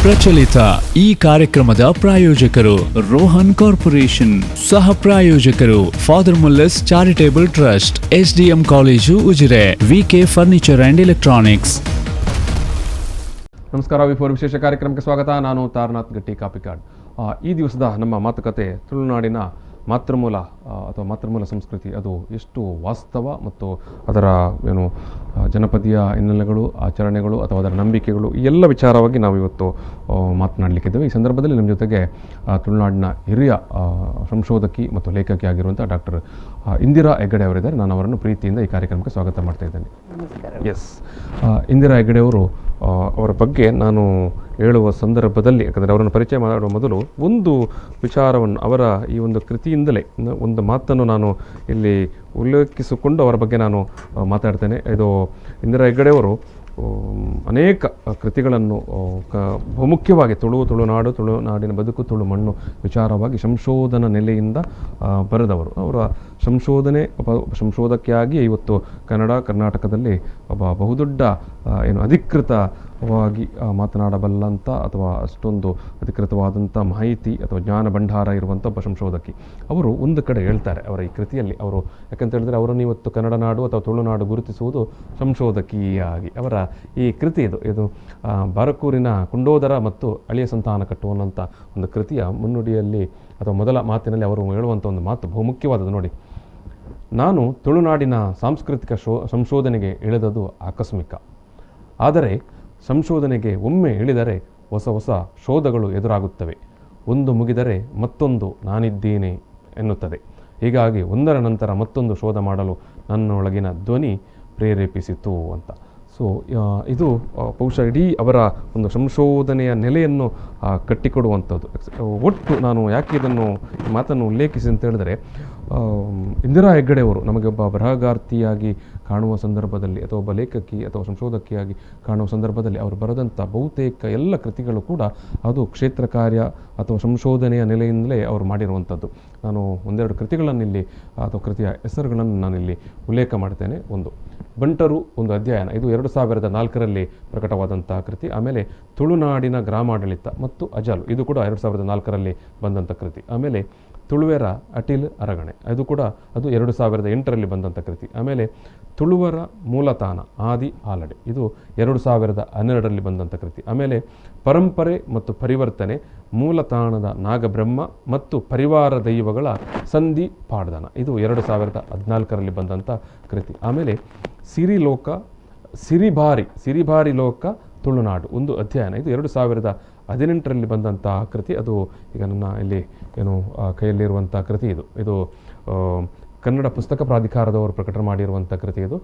ಪ್ರಚಲಿತ ಈ ಕಾರ್ಯಕ್ರಮದ ಪ್ರಾಯೋಜಕರು ರೋಹನ್ ಕಾರ್ಪೊರೇಷನ್, ಸಹ ಪ್ರಾಯೋಜಕರು father Muller's charitable trust, SDM college Ujire, VK furniture and electronics. ನಮಸ್ಕಾರ. ವಿಫೋರ್ ವಿಶೇಷ ಕಾರ್ಯಕ್ರಮಕ್ಕೆ ಸ್ವಾಗತ. ನಾನು ತಾರನಾಥ್ ಗಟ್ಟಿ ಕಾಪಿಕಾಡ್. ಈ ದಿವಸದ ನಮ್ಮ ಮಾತುಕತೆ ತುಳುನಾಡಿನ ಮಾತೃಮೂಲ ಅಥವಾ ಮಾತೃಮೂಲ ಸಂಸ್ಕೃತಿ, ಅದು ಎಷ್ಟು ವಾಸ್ತವ ಮತ್ತು ಅದರ ಜನಪದೀಯ ಹಿನ್ನೆಲೆಗಳು, ಆಚರಣೆಗಳು ಅಥವಾ ಅದರ ನಂಬಿಕೆಗಳು, ಈ ಎಲ್ಲ ವಿಚಾರವಾಗಿ ನಾವು ಇವತ್ತು ಮಾತನಾಡಲಿಕ್ಕಿದ್ದೇವೆ. ಈ ಸಂದರ್ಭದಲ್ಲಿ ನಮ್ಮ ಜೊತೆಗೆ ತುಳುನಾಡಿನ ಹಿರಿಯ ಸಂಶೋಧಕಿ ಮತ್ತು ಲೇಖಕಿ ಆಗಿರುವಂಥ ಡಾಕ್ಟರ್ ಇಂದಿರಾ ಹೆಗ್ಗಡೆ ಅವರಿದ್ದಾರೆ. ನಾನು ಅವರನ್ನು ಪ್ರೀತಿಯಿಂದ ಈ ಕಾರ್ಯಕ್ರಮಕ್ಕೆ ಸ್ವಾಗತ ಮಾಡ್ತಾ ಇದ್ದೇನೆ. ಎಸ್, ಇಂದಿರಾ ಹೆಗ್ಗಡೆ ಅವರು, ಅವರ ಬಗ್ಗೆ ನಾನು ಹೇಳುವ ಸಂದರ್ಭದಲ್ಲಿ, ಯಾಕಂದರೆ ಅವರನ್ನು ಪರಿಚಯ ಮಾಡುವ ಮೊದಲು ಒಂದು ವಿಚಾರವನ್ನು, ಅವರ ಈ ಒಂದು ಕೃತಿಯಿಂದಲೇ ಒಂದು ಮಾತನ್ನು ನಾನು ಇಲ್ಲಿ ಉಲ್ಲೇಖಿಸಿಕೊಂಡು ಅವರ ಬಗ್ಗೆ ನಾನು ಮಾತಾಡ್ತೇನೆ. ಇದು ಇಂದಿರಾ ಹೆಗ್ಗಡೆ ಅವರು ಅನೇಕ ಕೃತಿಗಳನ್ನು ಬಹುಮುಖ್ಯವಾಗಿ ತುಳುನಾಡಿನ ಬದುಕು, ತುಳು ಮಣ್ಣು ವಿಚಾರವಾಗಿ ಸಂಶೋಧನಾ ನೆಲೆಯಿಂದ ಬರೆದವರು. ಅವರ ಸಂಶೋಧಕಿಯಾಗಿ ಇವತ್ತು ಕರ್ನಾಟಕದಲ್ಲಿ ಒಬ್ಬ ಬಹುದೊಡ್ಡ ಅಧಿಕೃತವಾಗಿ ಮಾತನಾಡಬಲ್ಲಂಥ ಅಥವಾ ಅಷ್ಟೊಂದು ಅಧಿಕೃತವಾದಂಥ ಮಾಹಿತಿ ಅಥವಾ ಜ್ಞಾನ ಭಂಡಾರ ಇರುವಂಥ ಒಬ್ಬ ಸಂಶೋಧಕಿ. ಅವರು ಒಂದು ಕಡೆ ಹೇಳ್ತಾರೆ ಅವರ ಈ ಕೃತಿಯಲ್ಲಿ, ಅವರು ಯಾಕಂತ ಹೇಳಿದ್ರೆ ಅವರನ್ನು ಇವತ್ತು ಕನ್ನಡ ನಾಡು ಅಥವಾ ತುಳುನಾಡು ಗುರುತಿಸುವುದು ಸಂಶೋಧಕಿಯಾಗಿ. ಅವರ ಈ ಕೃತಿ ಇದು ಬಾರಕೂರಿನ ಕುಂಡೋದರ ಮತ್ತು ಅಳಿಯ ಸಂತಾನ ಕಟ್ಟುವಂಥ ಒಂದು ಕೃತಿಯ ಮುನ್ನುಡಿಯಲ್ಲಿ ಅಥವಾ ಮೊದಲ ಮಾತಿನಲ್ಲಿ ಅವರು ಹೇಳುವಂಥ ಒಂದು ಮಾತು ಬಹುಮುಖ್ಯವಾದದ್ದು. ನೋಡಿ, ನಾನು ತುಳುನಾಡಿನ ಸಾಂಸ್ಕೃತಿಕ ಸಂಶೋಧನೆಗೆ ಇಳಿದದು ಆಕಸ್ಮಿಕ. ಆದರೆ ಸಂಶೋಧನೆಗೆ ಒಮ್ಮೆ ಇಳಿದರೆ ಹೊಸ ಹೊಸ ಶೋಧಗಳು ಎದುರಾಗುತ್ತವೆ. ಒಂದು ಮುಗಿದರೆ ಮತ್ತೊಂದು ನಾನಿದ್ದೇನೆ ಎನ್ನುತ್ತದೆ. ಹೀಗಾಗಿ ಒಂದರ ನಂತರ ಮತ್ತೊಂದು ಶೋಧ ಮಾಡಲು ನನ್ನೊಳಗಿನ ಧ್ವನಿ ಪ್ರೇರೇಪಿಸಿತು ಅಂತ. ಸೊ ಇದು ಬಹುಶಃ ಇಡೀ ಅವರ ಒಂದು ಸಂಶೋಧನೆಯ ನೆಲೆಯನ್ನು ಕಟ್ಟಿಕೊಡುವಂಥದ್ದು. ಒಟ್ಟು ನಾನು ಯಾಕೆ ಇದನ್ನು ಮಾತನ್ನು ಉಲ್ಲೇಖಿಸಿ ಅಂತ ಹೇಳಿದ್ರೆ, ಇಂದಿರಾ ಹೆಗ್ಗಡೆ ಅವರು ನಮಗೆ ಒಬ್ಬ ಬರಹಗಾರ್ತಿಯಾಗಿ ಕಾಣುವ ಸಂದರ್ಭದಲ್ಲಿ ಅಥವಾ ಒಬ್ಬ ಲೇಖಕಿ ಅಥವಾ ಸಂಶೋಧಕಿಯಾಗಿ ಕಾಣುವ ಸಂದರ್ಭದಲ್ಲಿ ಅವರು ಬರೆದಂಥ ಬಹುತೇಕ ಎಲ್ಲ ಕೃತಿಗಳು ಕೂಡ ಅದು ಕ್ಷೇತ್ರ ಕಾರ್ಯ ಅಥವಾ ಸಂಶೋಧನೆಯ ನೆಲೆಯಿಂದಲೇ ಅವರು ಮಾಡಿರುವಂಥದ್ದು. ನಾನು ಒಂದೆರಡು ಕೃತಿಗಳನ್ನು ಇಲ್ಲಿ ಅಥವಾ ಕೃತಿಯ ಹೆಸರುಗಳನ್ನು ನಾನಿಲ್ಲಿ ಉಲ್ಲೇಖ ಮಾಡ್ತೇನೆ. ಒಂದು ಬಂಟರು ಒಂದು ಅಧ್ಯಯನ, ಇದು 2004ರಲ್ಲಿ ಪ್ರಕಟವಾದಂತಹ ಕೃತಿ. ಆಮೇಲೆ ತುಳುನಾಡಿನ ಗ್ರಾಮಾಡಳಿತ ಮತ್ತು ಅಜಾಲು, ಇದು ಕೂಡ 2004ರಲ್ಲಿ ಬಂದಂಥ ಕೃತಿ. ಆಮೇಲೆ ತುಳುವೆರ ಅಟಿಲ್ ಅರಗಣೆ, ಅದು 2008ರಲ್ಲಿ ಬಂದಂಥ ಕೃತಿ. ಆಮೇಲೆ ತುಳುವರ ಮೂಲತಾನ ಆದಿ ಆಲಡೆ, ಇದು 2012ರಲ್ಲಿ ಬಂದಂಥ ಕೃತಿ. ಆಮೇಲೆ ಪರಂಪರೆ ಮತ್ತು ಪರಿವರ್ತನೆ, ಮೂಲತಾಣದ ನಾಗಬ್ರಹ್ಮ ಮತ್ತು ಪರಿವಾರ ದೈವಗಳ ಸಂಧಿ ಪಾಡ್ದನ, ಇದು 2014ರಲ್ಲಿ ಬಂದಂಥ ಕೃತಿ. ಆಮೇಲೆ ಸಿರಿಬಾರಿ ಲೋಕ ತುಳುನಾಡು ಒಂದು ಅಧ್ಯಯನ, ಇದು 2018ರಲ್ಲಿ ಬಂದಂತಹ ಕೃತಿ. ಅದು ಈಗ ನನ್ನ ಇಲ್ಲಿ ಕೈಯಲ್ಲಿರುವಂಥ ಕೃತಿ. ಇದು ಕನ್ನಡ ಪುಸ್ತಕ ಪ್ರಾಧಿಕಾರದವರು ಪ್ರಕಟ ಮಾಡಿರುವಂಥ ಕೃತಿ. ಇದು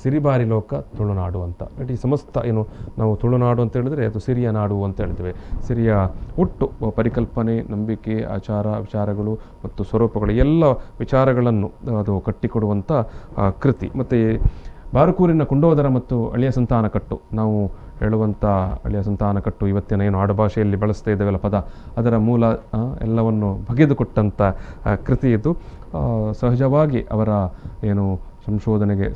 ಸಿರಿಬಾರಿ ಲೋಕ ತುಳುನಾಡು ಅಂತ. ಇಡೀ ಸಮಸ್ತ ನಾವು ತುಳುನಾಡು ಅಂತ ಹೇಳಿದ್ರೆ ಅದು ಸಿರಿಯ ನಾಡು ಅಂತ ಹೇಳ್ತೇವೆ. ಸಿರಿಯ ಒಟ್ಟು ಪರಿಕಲ್ಪನೆ, ನಂಬಿಕೆ, ಆಚಾರ ವಿಚಾರಗಳು ಮತ್ತು ಸ್ವರೂಪಗಳು, ಎಲ್ಲ ವಿಚಾರಗಳನ್ನು ಅದು ಕಟ್ಟಿಕೊಡುವಂಥ ಕೃತಿ. ಮತ್ತು ಬಾರಕೂರಿನ ಕುಂಡೋದರ ಮತ್ತು ಅಳಿಯ ಸಂತಾನ ಕಟ್ಟು, ನಾವು ಹೇಳುವಂಥ ಅಳಿಯ ಸಂತಾನ ಕಟ್ಟು ಇವತ್ತಿನ ಆಡುಭಾಷೆಯಲ್ಲಿ ಬಳಸ್ತಾ ಇದ್ದೇವಲ್ಲ ಪದ, ಅದರ ಮೂಲ ಎಲ್ಲವನ್ನು ಬಗೆದುಕೊಟ್ಟಂಥ ಕೃತಿ ಇದು. ಸಹಜವಾಗಿ ಅವರ ಸಂಶೋಧನೆಗೆ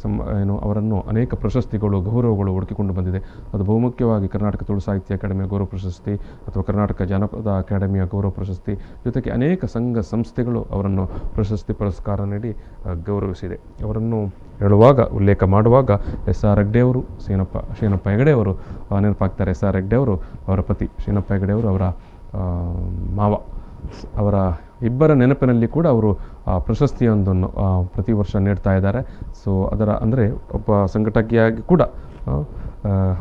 ಅವರನ್ನು ಅನೇಕ ಪ್ರಶಸ್ತಿಗಳು, ಗೌರವಗಳು ಹುಡುಕಿಕೊಂಡು ಬಂದಿದೆ. ಅದು ಬಹುಮುಖ್ಯವಾಗಿ ಕರ್ನಾಟಕ ತುಳು ಸಾಹಿತ್ಯ ಅಕಾಡೆಮಿಯ ಗೌರವ ಪ್ರಶಸ್ತಿ ಅಥವಾ ಕರ್ನಾಟಕ ಜನಪದ ಅಕಾಡೆಮಿಯ ಗೌರವ ಪ್ರಶಸ್ತಿ, ಜೊತೆಗೆ ಅನೇಕ ಸಂಘ ಸಂಸ್ಥೆಗಳು ಅವರನ್ನು ಪ್ರಶಸ್ತಿ ಪುರಸ್ಕಾರ ನೀಡಿ ಗೌರವಿಸಿದೆ. ಅವರನ್ನು ಹೇಳುವಾಗ, ಉಲ್ಲೇಖ ಮಾಡುವಾಗ SR ಹೆಗ್ಡೆ ಅವರು, ಶೀನಪ್ಪ ಹೆಗಡೆ ಅವರು ನೆನಪಾಗ್ತಾರೆ. SR ಹೆಗ್ಡೆ ಅವರು ಅವರ ಪತಿ, ಶೀನಪ್ಪ ಹೆಗಡೆ ಅವರು ಅವರ ಮಾವ. ಅವರ ಇಬ್ಬರ ನೆನಪಿನಲ್ಲಿ ಕೂಡ ಅವರು ಪ್ರಶಸ್ತಿಯೊಂದನ್ನು ಪ್ರತಿ ವರ್ಷ ನೀಡ್ತಾ ಇದ್ದಾರೆ. ಸೊ ಅದರ ಅಂದರೆ ಒಬ್ಬ ಸಂಘಟಕಿಯಾಗಿ ಕೂಡ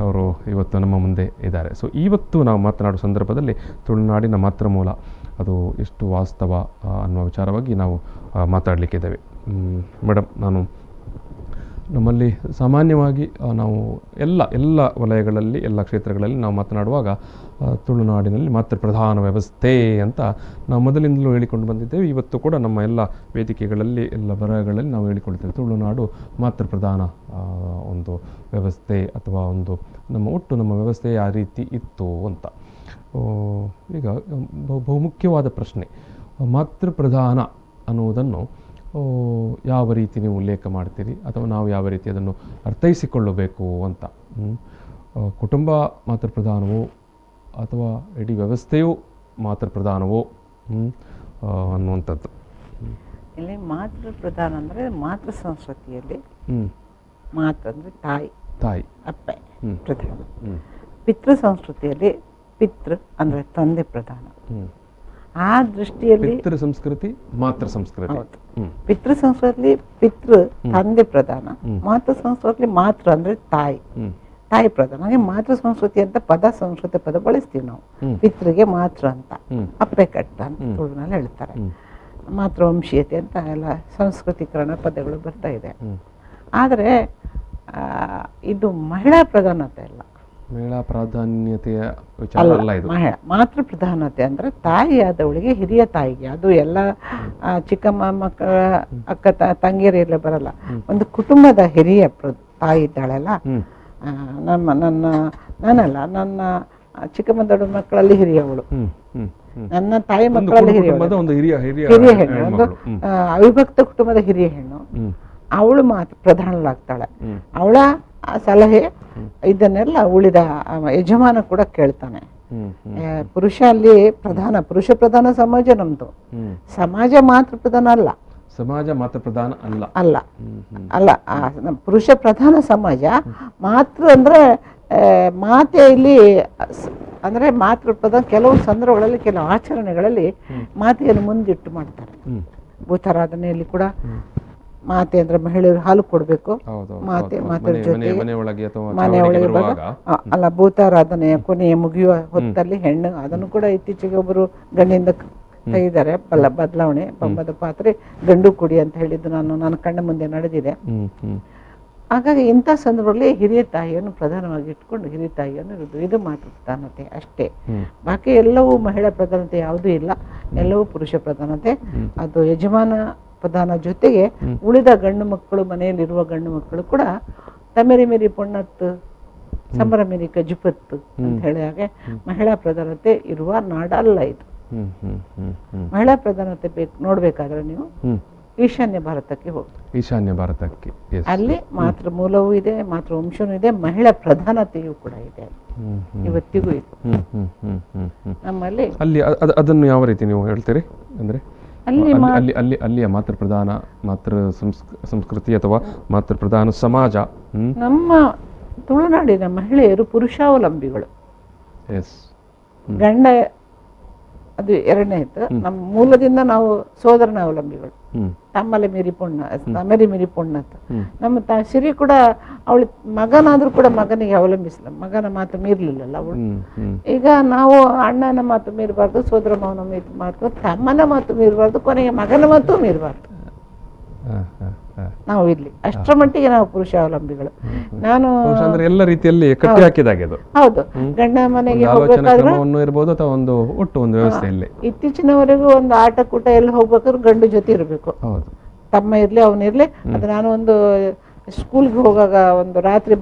ಅವರು ಇವತ್ತು ನಮ್ಮ ಮುಂದೆ ಇದ್ದಾರೆ. ಸೊ ಇವತ್ತು ನಾವು ಮಾತನಾಡುವ ಸಂದರ್ಭದಲ್ಲಿ ತುಳುನಾಡಿನ ಮಾತೃಮೂಲ ಅದು ಎಷ್ಟು ವಾಸ್ತವ ಅನ್ನುವ ವಿಚಾರವಾಗಿ ನಾವು ಮಾತಾಡಲಿಕ್ಕಿದ್ದೇವೆ. ಮೇಡಮ್, ನಮ್ಮಲ್ಲಿ ಸಾಮಾನ್ಯವಾಗಿ ನಾವು ಎಲ್ಲ ವಲಯಗಳಲ್ಲಿ, ಎಲ್ಲ ಕ್ಷೇತ್ರಗಳಲ್ಲಿ ನಾವು ಮಾತನಾಡುವಾಗ ತುಳುನಾಡಿನಲ್ಲಿ ಮಾತೃಪ್ರಧಾನ ವ್ಯವಸ್ಥೆ ಅಂತ ನಾವು ಮೊದಲಿಂದಲೂ ಹೇಳಿಕೊಂಡು ಬಂದಿದ್ದೇವೆ. ಇವತ್ತು ಕೂಡ ನಮ್ಮ ಎಲ್ಲ ವೇದಿಕೆಗಳಲ್ಲಿ, ಎಲ್ಲ ಬರಹಗಳಲ್ಲಿ ನಾವು ಹೇಳಿಕೊಳ್ತೇವೆ, ತುಳುನಾಡು ಮಾತೃಪ್ರಧಾನ ಒಂದು ವ್ಯವಸ್ಥೆ ಅಥವಾ ನಮ್ಮ ವ್ಯವಸ್ಥೆ ಆ ರೀತಿ ಇತ್ತು ಅಂತ. ಈಗ ಬಹುಮುಖ್ಯವಾದ ಪ್ರಶ್ನೆ, ಮಾತೃಪ್ರಧಾನ ಅನ್ನುವುದನ್ನು ಯಾವ ರೀತಿ ನೀವು ಉಲ್ಲೇಖ ಮಾಡ್ತೀರಿ ಅಥವಾ ನಾವು ಯಾವ ರೀತಿ ಅದನ್ನು ಅರ್ಥೈಸಿಕೊಳ್ಳಬೇಕು ಅಂತ. ಕುಟುಂಬ ಮಾತೃಪ್ರಧಾನವು ಅಥವಾ ಇಡೀ ವ್ಯವಸ್ಥೆಯು ಮಾತೃ ಪ್ರಧಾನವೋ ಅನ್ನುವಂಥದ್ದು? ಇಲ್ಲಿ ಮಾತೃ ಪ್ರಧಾನ ಅಂದರೆ ಮಾತೃ ಸಂಸ್ಕೃತಿಯಲ್ಲಿ ಮಾತೃ ಅಂದರೆ ತಾಯಿ ಅಪ್ಪೆ ಪ್ರಧಾನ. ಪಿತೃ ಸಂಸ್ಕೃತಿಯಲ್ಲಿ ಪಿತೃ ಅಂದರೆ ತಂದೆ ಪ್ರಧಾನ. ಆ ದೃಷ್ಟಿಯಲ್ಲಿ ಪಿತೃ ಸಂಸ್ಕೃತಿ ಮಾತೃ ಸಂಸ್ಕೃತಿ. ಪಿತೃ ಸಂಸ್ಕೃತಿಯಲ್ಲಿ ಪಿತೃ ತಂದೆ ಪ್ರಧಾನ, ಮಾತೃ ಸಂಸ್ಕೃತಿಯಲ್ಲಿ ಮಾತೃ ಅಂದ್ರೆ ತಾಯಿ ಪ್ರಧಾನ. ಹಾಗೆ ಮಾತೃ ಸಂಸ್ಕೃತಿ ಅಂತ ಸಂಸ್ಕೃತ ಪದ ಬಳಸ್ತೀವಿ ನಾವು. ಪಿತೃಗೆ ಮಾತೃ ಅಂತ, ಅಪ್ಪೆ ಕಟ್ಟ ಅಂತ ತುಳುನಲ್ಲಿ ಹೇಳ್ತಾರೆ. ಮಾತೃವಂಶೀಯತೆ ಅಂತ ಎಲ್ಲ ಸಂಸ್ಕೃತೀಕರಣ ಪದಗಳು ಬರ್ತಾ ಇದೆ. ಆದರೆ ಇದು ಮಹಿಳಾ ಪ್ರಧಾನತೆ ಅಲ್ಲ, ಮಹಿಳಾ ಪ್ರಾಧಾನ್ಯತೆಯ ವಿಚಾರ ಅಲ್ಲ ಇದು. ಮಾತೃ ಪ್ರಧಾನತೆ ಅಂದ್ರೆ ತಾಯಿಯಾದವಳಿಗೆ, ಹಿರಿಯ ತಾಯಿಗೆ, ಅದು ಎಲ್ಲ ಚಿಕ್ಕಮ್ಮ ಮಕ್ಕಳ ಅಕ್ಕ ತಂಗಿಯರೆಲ್ಲ ಬರಲ್ಲ, ಒಂದು ಕುಟುಂಬದ ಹಿರಿಯ ತಾಯಿ ಇದ್ದಾಳಲ್ಲ, ನನ್ನ ಚಿಕ್ಕಮ್ಮ ದೊಡ್ಡ ಮಕ್ಕಳಲ್ಲಿ ಹಿರಿಯವಳು, ನನ್ನ ತಾಯಿ ಮಕ್ಕಳಲ್ಲಿ ಹಿರಿಯ ಹೆಣ್ಣು, ಒಂದು ಅವಿಭಕ್ತ ಕುಟುಂಬದ ಹಿರಿಯ ಹೆಣ್ಣು, ಅವಳು ಮಾತ್ರ ಪ್ರಧಾನಳಾಗ್ತಾಳೆ. ಅವಳ ಸಲಹೆ ಇದನ್ನೆಲ್ಲ ಉಳಿದ ಯಜಮಾನ ಕೂಡ ಕೇಳ್ತಾನೆ. ಪುರುಷ ಅಲ್ಲಿ ಪ್ರಧಾನ, ಪುರುಷ ಪ್ರಧಾನ ಸಮಾಜ ನಮ್ದು. ಸಮಾಜ ಮಾತ್ರ ಪ್ರಧಾನ ಅಲ್ಲ, ಸಮಾಜ ಮಾತ್ರ ಪ್ರಧಾನ ಅಲ್ಲ ಅಲ್ಲ ಅಲ್ಲ ಪುರುಷ ಪ್ರಧಾನ ಸಮಾಜ. ಮಾತೃ ಅಂದ್ರೆ ಮಾತೆ ಇಲ್ಲಿ ಅಂದ್ರೆ ಮಾತೃ ಪ್ರಧಾನ. ಕೆಲವು ಸಂದರ್ಭಗಳಲ್ಲಿ, ಕೆಲವು ಆಚರಣೆಗಳಲ್ಲಿ ಮಾತೆಯನ್ನು ಮುಂದಿಟ್ಟು ಮಾಡ್ತಾರೆ. ಭೂತಾರಾಧನೆಯಲ್ಲಿ ಕೂಡ ಮಾತೆ ಅಂದ್ರೆ ಮಹಿಳೆಯರು ಹಾಲು ಕೊಡ್ಬೇಕು. ಮಾತೆ ಜೊತೆ ಮನೆಯೊಳಗೆ ಅಲ್ಲ, ಭೂತಾರಾಧನೆಯ ಕೊನೆಯ ಮುಗಿಯುವ ಹೊತ್ತಲ್ಲಿ ಹೆಣ್ಣು, ಅದನ್ನು ಕೂಡ ಇತ್ತೀಚೆಗೆ ಒಬ್ಬರು ಗಂಡಿಂದ ತೆಗೆದಿದ್ದಾರೆ. ಬದಲಾವಣೆ, ಬೊಮ್ಮದ ಪಾತ್ರೆ ಗಂಡು ಕುಡಿ ಅಂತ ಹೇಳಿದ್ದು ನನ್ನ ಕಣ್ಣ ಮುಂದೆ ನಡೆದಿದೆ. ಹಾಗಾಗಿ ಇಂಥ ಸಂದರ್ಭದಲ್ಲಿ ಹಿರಿಯ ತಾಯಿಯನ್ನು ಪ್ರಧಾನವಾಗಿ ಇಟ್ಕೊಂಡು ಹಿರಿಯ ತಾಯಿಯನ್ನು ಇರುವುದು, ಇದು ಮಾತೃ ಪ್ರಧಾನತೆ ಅಷ್ಟೇ. ಬಾಕಿ ಎಲ್ಲವೂ ಮಹಿಳಾ ಪ್ರಧಾನತೆ ಯಾವುದೂ ಇಲ್ಲ, ಎಲ್ಲವೂ ಪುರುಷ ಪ್ರಧಾನತೆ. ಅದು ಯಜಮಾನ ಪ್ರಧಾನ ಜೊತೆಗೆ ಉಳಿದ ಗಂಡು ಮಕ್ಕಳು, ಮನೆಯಲ್ಲಿರುವ ಗಂಡು ಮಕ್ಕಳು ಕೂಡ ತಮೆರಿ ಮೆರಿ ಪೊಣ್ಣತ್ತು ಸಂಬರ ಮೆರಿ ಕಜುಪತ್ತು ಅಂತ ಹೇಳಿ ಹಾಗೆ ಮಹಿಳಾ ಪ್ರಧಾನತೆ ಇರುವ ನಾಡಲ್ಲ ಇದು. ಮಹಿಳಾ ಪ್ರಧಾನತೆ ನೋಡ್ಬೇಕಾದ್ರೆ ನೀವು ಈಶಾನ್ಯ ಭಾರತಕ್ಕೆ ಹೋಗಿ, ಈಶಾನ್ಯ ಭಾರತಕ್ಕೆ ಅಲ್ಲಿ ಮಾತೃ ಮೂಲವೂ ಇದೆ, ಮಾತೃ ವಂಶನೂ ಇದೆ, ಮಹಿಳಾ ಪ್ರಧಾನತೆಯೂ ಕೂಡ ಇದೆ, ಇವತ್ತಿಗೂ ಇದೆ ನಮ್ಮಲ್ಲಿ. ಅಲ್ಲಿ ಅದನ್ನು ಯಾವ ರೀತಿ ನೀವು ಹೇಳ್ತೀರಿ ಅಂದ್ರೆ? ಅಲ್ಲಿಯ ಮಾತೃ ಪ್ರಧಾನ, ಮಾತೃ ಸಂಸ್ಕೃತಿ ಅಥವಾ ಮಾತೃ ಪ್ರಧಾನ ಸಮಾಜ. ನಮ್ಮ ತುಳುನಾಡಿನ ಮಹಿಳೆಯರು ಪುರುಷಾವಲಂಬಿಗಳು. ಗಂಡ ಅದು ಎರಡನೇದು. ನಮ್ಮ ಮೂಲದಿಂದ ನಾವು ಸೋದರನ ಅವಲಂಬಿಗಳು. ತಮ್ಮಲೆ ಮೀರಿ ಪೊಣ್ಣ, ತಮೆರಿ ಮೀರಿ ಪೊಣ್ಣತ್. ನಮ್ಮ ಸಿರಿ ಕೂಡ ಅವಳು ಮಗನಾದ್ರೂ ಕೂಡ ಮಗನಿಗೆ ಅವಲಂಬಿಸಲ್ಲ, ಮಗನ ಮಾತು ಮೀರ್ಲಿಲ್ಲಲ್ಲ ಅವಳು. ಈಗ ನಾವು ಅಣ್ಣನ ಮಾತು ಮೀರಬಾರ್ದು, ಸೋದರ ಮಾವನ ಮಾತು, ತಮ್ಮನ ಮಾತು ಮೀರಬಾರ್ದು, ಕೊನೆಗೆ ಮಗನ ಮಾತು ಮೀರಬಾರ್ದು. ನಾವು ಇಲ್ಲಿ ಅಷ್ಟರ ಮಟ್ಟಿಗೆ ನಾವು ಪುರುಷಾವಲಂಬಿಗಳು. ನಾನು ಎಲ್ಲ ರೀತಿಯಲ್ಲಿ ಕಟ್ಟಿ ಹಾಕಿದಾಗೆ ಅದು. ಹೌದು, ಗಂಡ ಮನೆಗೆ ಹೋಗ್ಬೇಕಾದ್ರೆ ಇರಬಹುದು ಅಥವಾ ಒಂದು ಒಟ್ಟು ಒಂದು ವ್ಯವಸ್ಥೆಯಲ್ಲಿ ಇತ್ತೀಚಿನವರೆಗೂ ಒಂದು ಆಟ ಕೂಟ ಎಲ್ಲಿ ಹೋಗ್ಬೇಕಾದ್ರೂ ಗಂಡು ಜೊತೆ ಇರಬೇಕು. ತಮ್ಮ ಇರ್ಲಿ ಅವನಿರ್ಲಿ. ಅದು ನಾನು ಒಂದು ಸ್ಕೂಲ್ಗೆ ಹೋಗಾಗ ಒಂದು ರಾತ್ರಿ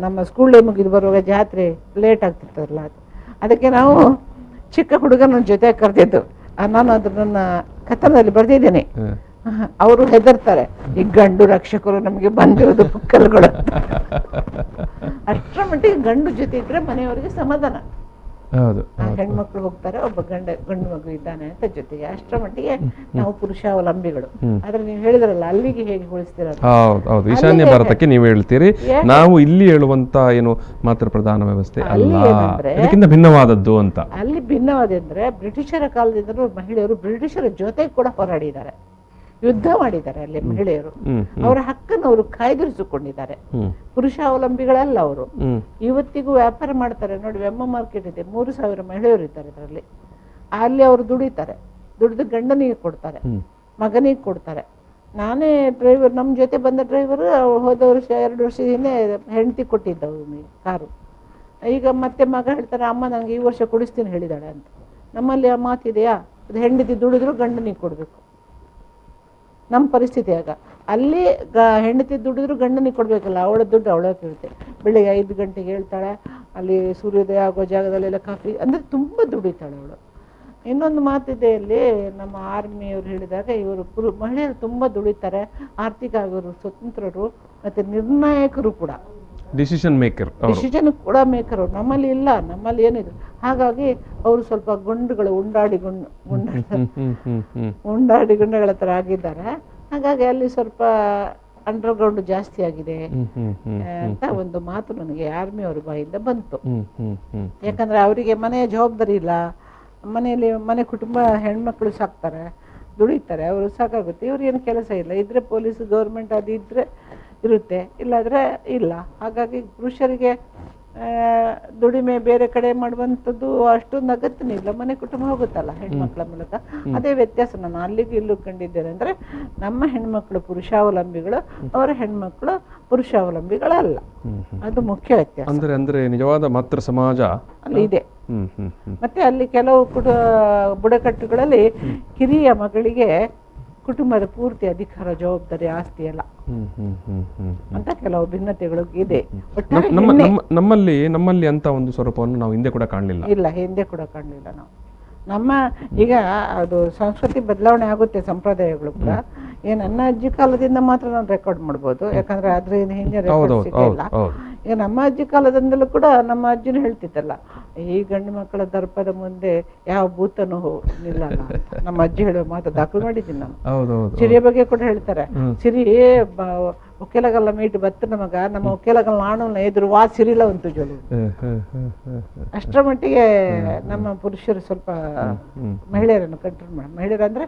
ನಮ್ಮ ಸ್ಕೂಲ್ ಡೇ ಮುಗಿದು ಬರುವಾಗ ಜಾತ್ರೆ ಲೇಟ್ ಆಗ್ತಿತ್ತಲ್ಲ, ಅದಕ್ಕೆ ನಾವು ಚಿಕ್ಕ ಹುಡುಗನ ಜೊತೆ ಕರೆದಿದ್ದು. ನಾನು ಅದ್ರ ನನ್ನ ಕಥನದಲ್ಲಿ ಬರ್ದಿದ್ದೇನೆ. ಅವರು ಹೆದರ್ತಾರೆ, ಈ ಗಂಡು ರಕ್ಷಕರು ನಮಗೆ ಬಂದಿರೋದು ಪುಕ್ಕಲ್ಗಳು. ಅಷ್ಟರ ಮಟ್ಟಿಗೆ ಗಂಡು ಜೊತೆ ಇದ್ರೆ ಮನೆಯವರಿಗೆ ಸಮಾಧಾನ. ಹೆಣ್ಮಕ್ಳು ಹೋಗ್ತಾರೆ, ಒಬ್ಬ ಗಂಡು ಮಗು ಇದ್ದಾನೆ ಅಂತ ಜೊತೆಗೆ. ಅಷ್ಟರ ಮಟ್ಟಿಗೆ ನಾವು ಪುರುಷಾವಲಂಬಿಗಳು. ಆದ್ರೆ ನೀವು ಹೇಳಿದ್ರಲ್ಲ, ಅಲ್ಲಿಗೆ ಹೇಗೆ ಹೋಲಿಸ್ತೀರ? ಹೌದು, ಈಶಾನ್ಯ ಭಾರತಕ್ಕೆ ನೀವು ಹೇಳ್ತೀರಿ. ನಾವು ಇಲ್ಲಿ ಹೇಳುವಂತ ಏನು ಮಾತೃ ಪ್ರಧಾನ ವ್ಯವಸ್ಥೆ ಅಲ್ಲ, ಅದಕ್ಕಿಂತ ಭಿನ್ನವಾದದ್ದು ಅಂತ. ಅಲ್ಲಿ ಭಿನ್ನವಾದಂದ್ರೆ ಬ್ರಿಟಿಷರ ಕಾಲದಿಂದ ಮಹಿಳೆಯರು ಬ್ರಿಟಿಷರ ಜೊತೆ ಕೂಡ ಹೋರಾಡಿದ್ದಾರೆ, ಯುದ್ಧ ಮಾಡಿದ್ದಾರೆ. ಅಲ್ಲಿ ಮಹಿಳೆಯರು ಅವರ ಹಕ್ಕನ್ನು ಅವರು ಕಾಯ್ದಿರಿಸಿಕೊಂಡಿದ್ದಾರೆ. ಪುರುಷಾವಲಂಬಿಗಳಲ್ಲ ಅವರು. ಇವತ್ತಿಗೂ ವ್ಯಾಪಾರ ಮಾಡ್ತಾರೆ ನೋಡಿ. ವೆಮ್ಮ ಮಾರ್ಕೆಟ್ ಇದೆ, 3,000 ಮಹಿಳೆಯರು ಇದ್ದಾರೆ ಅದರಲ್ಲಿ. ಅಲ್ಲಿ ಅವರು ದುಡಿತಾರೆ, ದುಡಿದು ಗಂಡನಿಗೆ ಕೊಡ್ತಾರೆ, ಮಗನಿಗೆ ಕೊಡ್ತಾರೆ. ನಾನೇ ಡ್ರೈವರ್, ನಮ್ಮ ಜೊತೆ ಬಂದ ಡ್ರೈವರ್ ಹೋದ ವರ್ಷ 2 ವರ್ಷದ ಹಿಂದೆ ಹೆಂಡತಿ ಕೊಟ್ಟಿದ್ದವು ಕಾರು. ಈಗ ಮತ್ತೆ ಮಗ ಹೇಳ್ತಾರೆ, ಅಮ್ಮ ನನಗೆ ಈ ವರ್ಷ ಕೊಡಿಸ್ತೀನಿ ಹೇಳಿದಾಳೆ ಅಂತ. ನಮ್ಮಲ್ಲಿ ಆ ಮಾತಿದೆಯಾ? ಅದು ಹೆಂಡತಿ ದುಡಿದ್ರು ಗಂಡನಿಗೆ ಕೊಡಬೇಕು. ನಮ್ಮ ಪರಿಸ್ಥಿತಿ ಆಗ ಅಲ್ಲಿ ಹೆಂಡತಿ ದುಡಿದ್ರು ಗಂಡನಿಗೆ ಕೊಡ್ಬೇಕಲ್ಲ, ಅವಳ ದುಡ್ಡು ಅವಳ ಇರುತ್ತೆ. ಬೆಳಿಗ್ಗೆ 5 ಗಂಟೆಗೆ ಹೇಳ್ತಾಳೆ, ಅಲ್ಲಿ ಸೂರ್ಯೋದಯ ಆಗೋ ಜಾಗದಲ್ಲೆಲ್ಲ ಕಾಫಿ ಅಂದರೆ ತುಂಬ ದುಡಿತಾಳೆ ಅವಳು. ಇನ್ನೊಂದು ಮಾತಿದೆ ಅಲ್ಲಿ, ನಮ್ಮ ಆರ್ಮಿಯವರು ಹೇಳಿದಾಗ, ಇವರು ಮಹಿಳೆಯರು ತುಂಬ ದುಡಿತಾರೆ, ಆರ್ಥಿಕ ಆಗೋರು, ಸ್ವತಂತ್ರರು ಮತ್ತು ನಿರ್ಣಾಯಕರು ಕೂಡ. ಡಿಸಿಷನ್ ಮೇಕರ್ ಅವರು. ಡಿಸಿಷನ್ ಕೂಡ ಮೇಕರು. ನಮ್ಮಲ್ಲಿ ಇಲ್ಲ, ನಮ್ಮಲ್ಲಿ ಏನಿದೆ. ಹಾಗಾಗಿ ಅವರು ಸ್ವಲ್ಪ ಗುಂಡುಗಳು ಉಂಡಾಡಿ ಗುಂಡಗಳ ಥರ ಆಗಿದ್ದಾರೆ. ಹಾಗಾಗಿ ಅಲ್ಲಿ ಸ್ವಲ್ಪ ಅಂಡರ್ಗ್ರೌಂಡ್ ಜಾಸ್ತಿ ಆಗಿದೆ ಅಂತ ಒಂದು ಮಾತು ನನಗೆ ಆರ್ಮಿ ಅವ್ರ ಬಾಯಿಂದ ಬಂತು. ಯಾಕಂದ್ರೆ ಅವರಿಗೆ ಮನೆಯ ಜವಾಬ್ದಾರಿ ಇಲ್ಲ, ಮನೆಯಲ್ಲಿ ಮನೆ ಕುಟುಂಬ ಹೆಣ್ಮಕ್ಳು ಸಾಕ್ತಾರೆ, ದುಡಿತಾರೆ, ಅವರು ಸಾಕಾಗುತ್ತೆ. ಇವ್ರಿಗೇನು ಕೆಲಸ ಇಲ್ಲ. ಇದ್ರೆ ಪೊಲೀಸ್ ಗೌರ್ಮೆಂಟ್ ಅದು ಇದ್ರೆ ಇರುತ್ತೆ, ಇಲ್ಲಾದ್ರೆ ಇಲ್ಲ. ಹಾಗಾಗಿ ಪುರುಷರಿಗೆ ದುಡಿಮೆ ಬೇರೆ ಕಡೆ ಮಾಡುವಂಥದ್ದು ಅಷ್ಟೊಂದು ಅಗತ್ಯನೇ ಇಲ್ಲ. ಮನೆ ಕುಟುಂಬ ಹೋಗುತ್ತಲ್ಲ ಹೆಣ್ಮಕ್ಳ ಮೂಲಕ. ಅದೇ ವ್ಯತ್ಯಾಸ ನಾನು ಅಲ್ಲಿಗೂ ಇಲ್ಲೂ ಕಂಡಿದ್ದೇನೆ. ಅಂದ್ರೆ ನಮ್ಮ ಹೆಣ್ಮಕ್ಳು ಪುರುಷಾವಲಂಬಿಗಳು, ಅವರ ಹೆಣ್ಮಕ್ಳು ಪುರುಷಾವಲಂಬಿಗಳಲ್ಲ. ಅದು ಮುಖ್ಯ ವ್ಯತ್ಯಾಸ. ಅಂದ್ರೆ ನಿಜವಾದ ಮಾತೃ ಸಮಾಜ ಅಲ್ಲಿ ಇದೆ. ಮತ್ತೆ ಅಲ್ಲಿ ಕೆಲವು ಬುಡಕಟ್ಟುಗಳಲ್ಲಿ ಹಿರಿಯ ಮಗಳಿಗೆ ಕುಟುಂಬದ ಪೂರ್ತಿ ಅಧಿಕಾರ, ಜವಾಬ್ದಾರಿ, ಆಸ್ತಿ ಎಲ್ಲ ಅಂತ ಕೆಲವು ಭಿನ್ನತೆಗಳು ಇದೆ. ನಮ್ಮಲ್ಲಿ ಅಂತ ಒಂದು ಸ್ವರೂಪವನ್ನು ನಾವು ಹಿಂದೆ ಕೂಡ ಕಾಣಲಿಲ್ಲ. ಇಲ್ಲ, ಹಿಂದೆ ಕೂಡ ಕಾಣಲಿಲ್ಲ ನಾವು. ನಮ್ಮ ಈಗ ಅದು ಸಂಸ್ಕೃತಿ ಬದಲಾವಣೆ ಆಗುತ್ತೆ, ಸಂಪ್ರದಾಯಗಳು ಕೂಡ. ನನ್ನ ಅಜ್ಜಿ ಕಾಲದಿಂದ ಮಾತ್ರ ನಾನು ರೆಕಾರ್ಡ್ ಮಾಡ್ಬೋದು, ಯಾಕಂದ್ರೆ ಅದ್ರ ಹಿಂದೆ ರೆಕಾರ್ಡ್ ಸಿಗಲ್ಲ. ಈಗ ನಮ್ಮ ಅಜ್ಜಿ ಕಾಲದಿಂದಲೂ ಕೂಡ ನಮ್ಮ ಅಜ್ಜಿನ ಹೇಳ್ತಿದ್ದಲ್ಲ, ಈ ಗಂಡು ಮಕ್ಕಳ ದರ್ಪದ ಮುಂದೆ ಯಾವ ಭೂತನೂ ನಿಲ್ಲಲ್ಲ. ನಮ್ಮ ಅಜ್ಜಿ ಹೇಳುವ ಮಾತು ದಾಖಲು ಮಾಡಿದ್ದೀನಿ ನಾನು. ಸಿರಿಯ ಬಗ್ಗೆ ಕೂಡ ಹೇಳ್ತಾರೆ. ಸಿರಿ ಒಕ್ಕೆಲಗಲ್ಲ ಮೀಟು ಬತ್ತನ ಮಗ, ನಮ್ಮ ಒಕ್ಕೆಲಗಲ್ಲ ಆಣವನ್ನ ಎದುರು ವಾ ಸಿರಿಲ ಒಂದು ಜೋಲು. ಅಷ್ಟರ ಮಟ್ಟಿಗೆ ನಮ್ಮ ಪುರುಷರು ಸ್ವಲ್ಪ ಮಹಿಳೆಯರನ್ನು ಕಂಟ್ರೋಲ್ ಮಾಡಿ, ಮಹಿಳೆಯರು ಅಂದ್ರೆ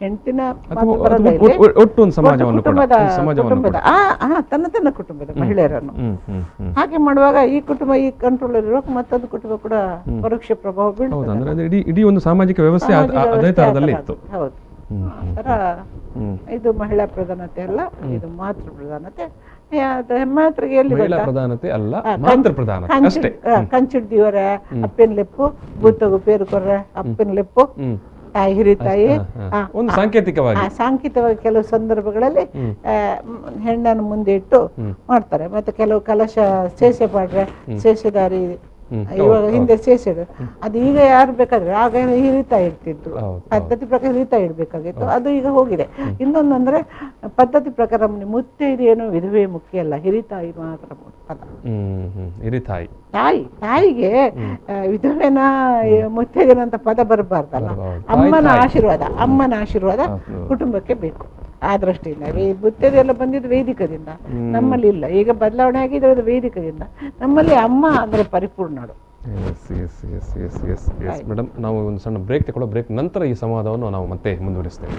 ಹೆಂಡತಿನ ತನ್ನ ಕುಟುಂಬದ ಮಹಿಳೆಯರನ್ನು ಹಾಗೆ ಮಾಡುವಾಗ ಈ ಕುಟುಂಬ ಈ ಕಂಟ್ರೋಲ್ ಇರುವಾಗ ಮತ್ತೊಂದು ಕುಟುಂಬ ಕೂಡ ಪರೋಕ್ಷ ಪ್ರಭಾವ ಬೀಳ್ತದೆ. ಇಡೀ ಒಂದು ಸಾಮಾಜಿಕ ವ್ಯವಸ್ಥೆ ಅದೇ ತರದಲ್ಲಿ ಇತ್ತು. ಹೌದು. ಆತರ ಇದು ಮಹಿಳಾ ಪ್ರಧಾನತೆ ಅಲ್ಲ, ಇದು ಮಾತೃ ಪ್ರಧಾನತೆ. ಹೆಮ್ಮಾತ್ರಿಗೆ ಎಲ್ಲಿ ಕಂಚಿಡ್ದಿವರ ಅಪ್ಪನ ಲೆಪ್ಪು, ಬೂತಗು ಪೇರು ಕೊರ್ರೆ ಅಪ್ಪನ ಲೆಪ್ಪು, ತಾಯಿ ಹಿರಿತಾಯಿ. ಸಾಂಕೇತಿಕವಾಗಿ ಕೆಲವು ಸಂದರ್ಭಗಳಲ್ಲಿ ಹೆಣ್ಣನ್ನು ಮುಂದೆ ಇಟ್ಟು ಮಾಡ್ತಾರೆ. ಮತ್ತೆ ಕೆಲವು ಕಲಶ ಸೇಸೆ ಪಾಡ್ರೆ, ಸೇಸೆದಾರಿ ಇವಾಗ ಹಿಂದೆ ಸೇಸೆಡು ಅದು ಈಗ ಯಾರು ಬೇಕಾದ್ರೆ ಆಗ ಹಿರಿತಾ ಇರ್ತಿದ್ರು, ಪದ್ಧತಿ ಪ್ರಕಾರ ಹಿರಿತಾ ಇಡ್ಬೇಕಾಗಿತ್ತು. ಅದು ಈಗ ಹೋಗಿದೆ. ಇನ್ನೊಂದಂದ್ರೆ ಪದ್ಧತಿ ಪ್ರಕಾರ ಮುತ್ತೈದೆಯೇನು ವಿಧವೆ ಮುಖ್ಯ ಅಲ್ಲ, ಹಿರಿತಾಯಿ ಮಾತ್ರ ಪದ. ತಾಯಿಗೆ ವಿಧವೆನ ಮುತ್ತೈದೆನಂತ ಪದ ಬರಬಾರ್ದಲ್ಲ. ಅಮ್ಮನ ಆಶೀರ್ವಾದ ಕುಟುಂಬಕ್ಕೆ ಬೇಕು. ಆ ದೃಷ್ಟಿಯಿಂದ ಮುತ್ತೈದೆಲ್ಲ ಬಂದಿದ್ದು ವೇದಿಕದಿಂದ, ನಮ್ಮಲ್ಲಿ ಇಲ್ಲ. ಈಗ ಬದಲಾವಣೆ ಆಗಿರೋದು ವೇದಿಕದಿಂದ. ನಮ್ಮಲ್ಲಿ ಅಮ್ಮ ಅಂದ್ರೆ ಪರಿಪೂರ್ಣ. ಮೇಡಮ್, ನಾವು ಒಂದು ಸಣ್ಣ ಬ್ರೇಕ್ ತಗೊಳ್ಳೋ, ಬ್ರೇಕ್ ನಂತರ ಈ ಸಂವಾದವನ್ನು ನಾವು ಮತ್ತೆ ಮುಂದುವರಿಸ್ತೇವೆ.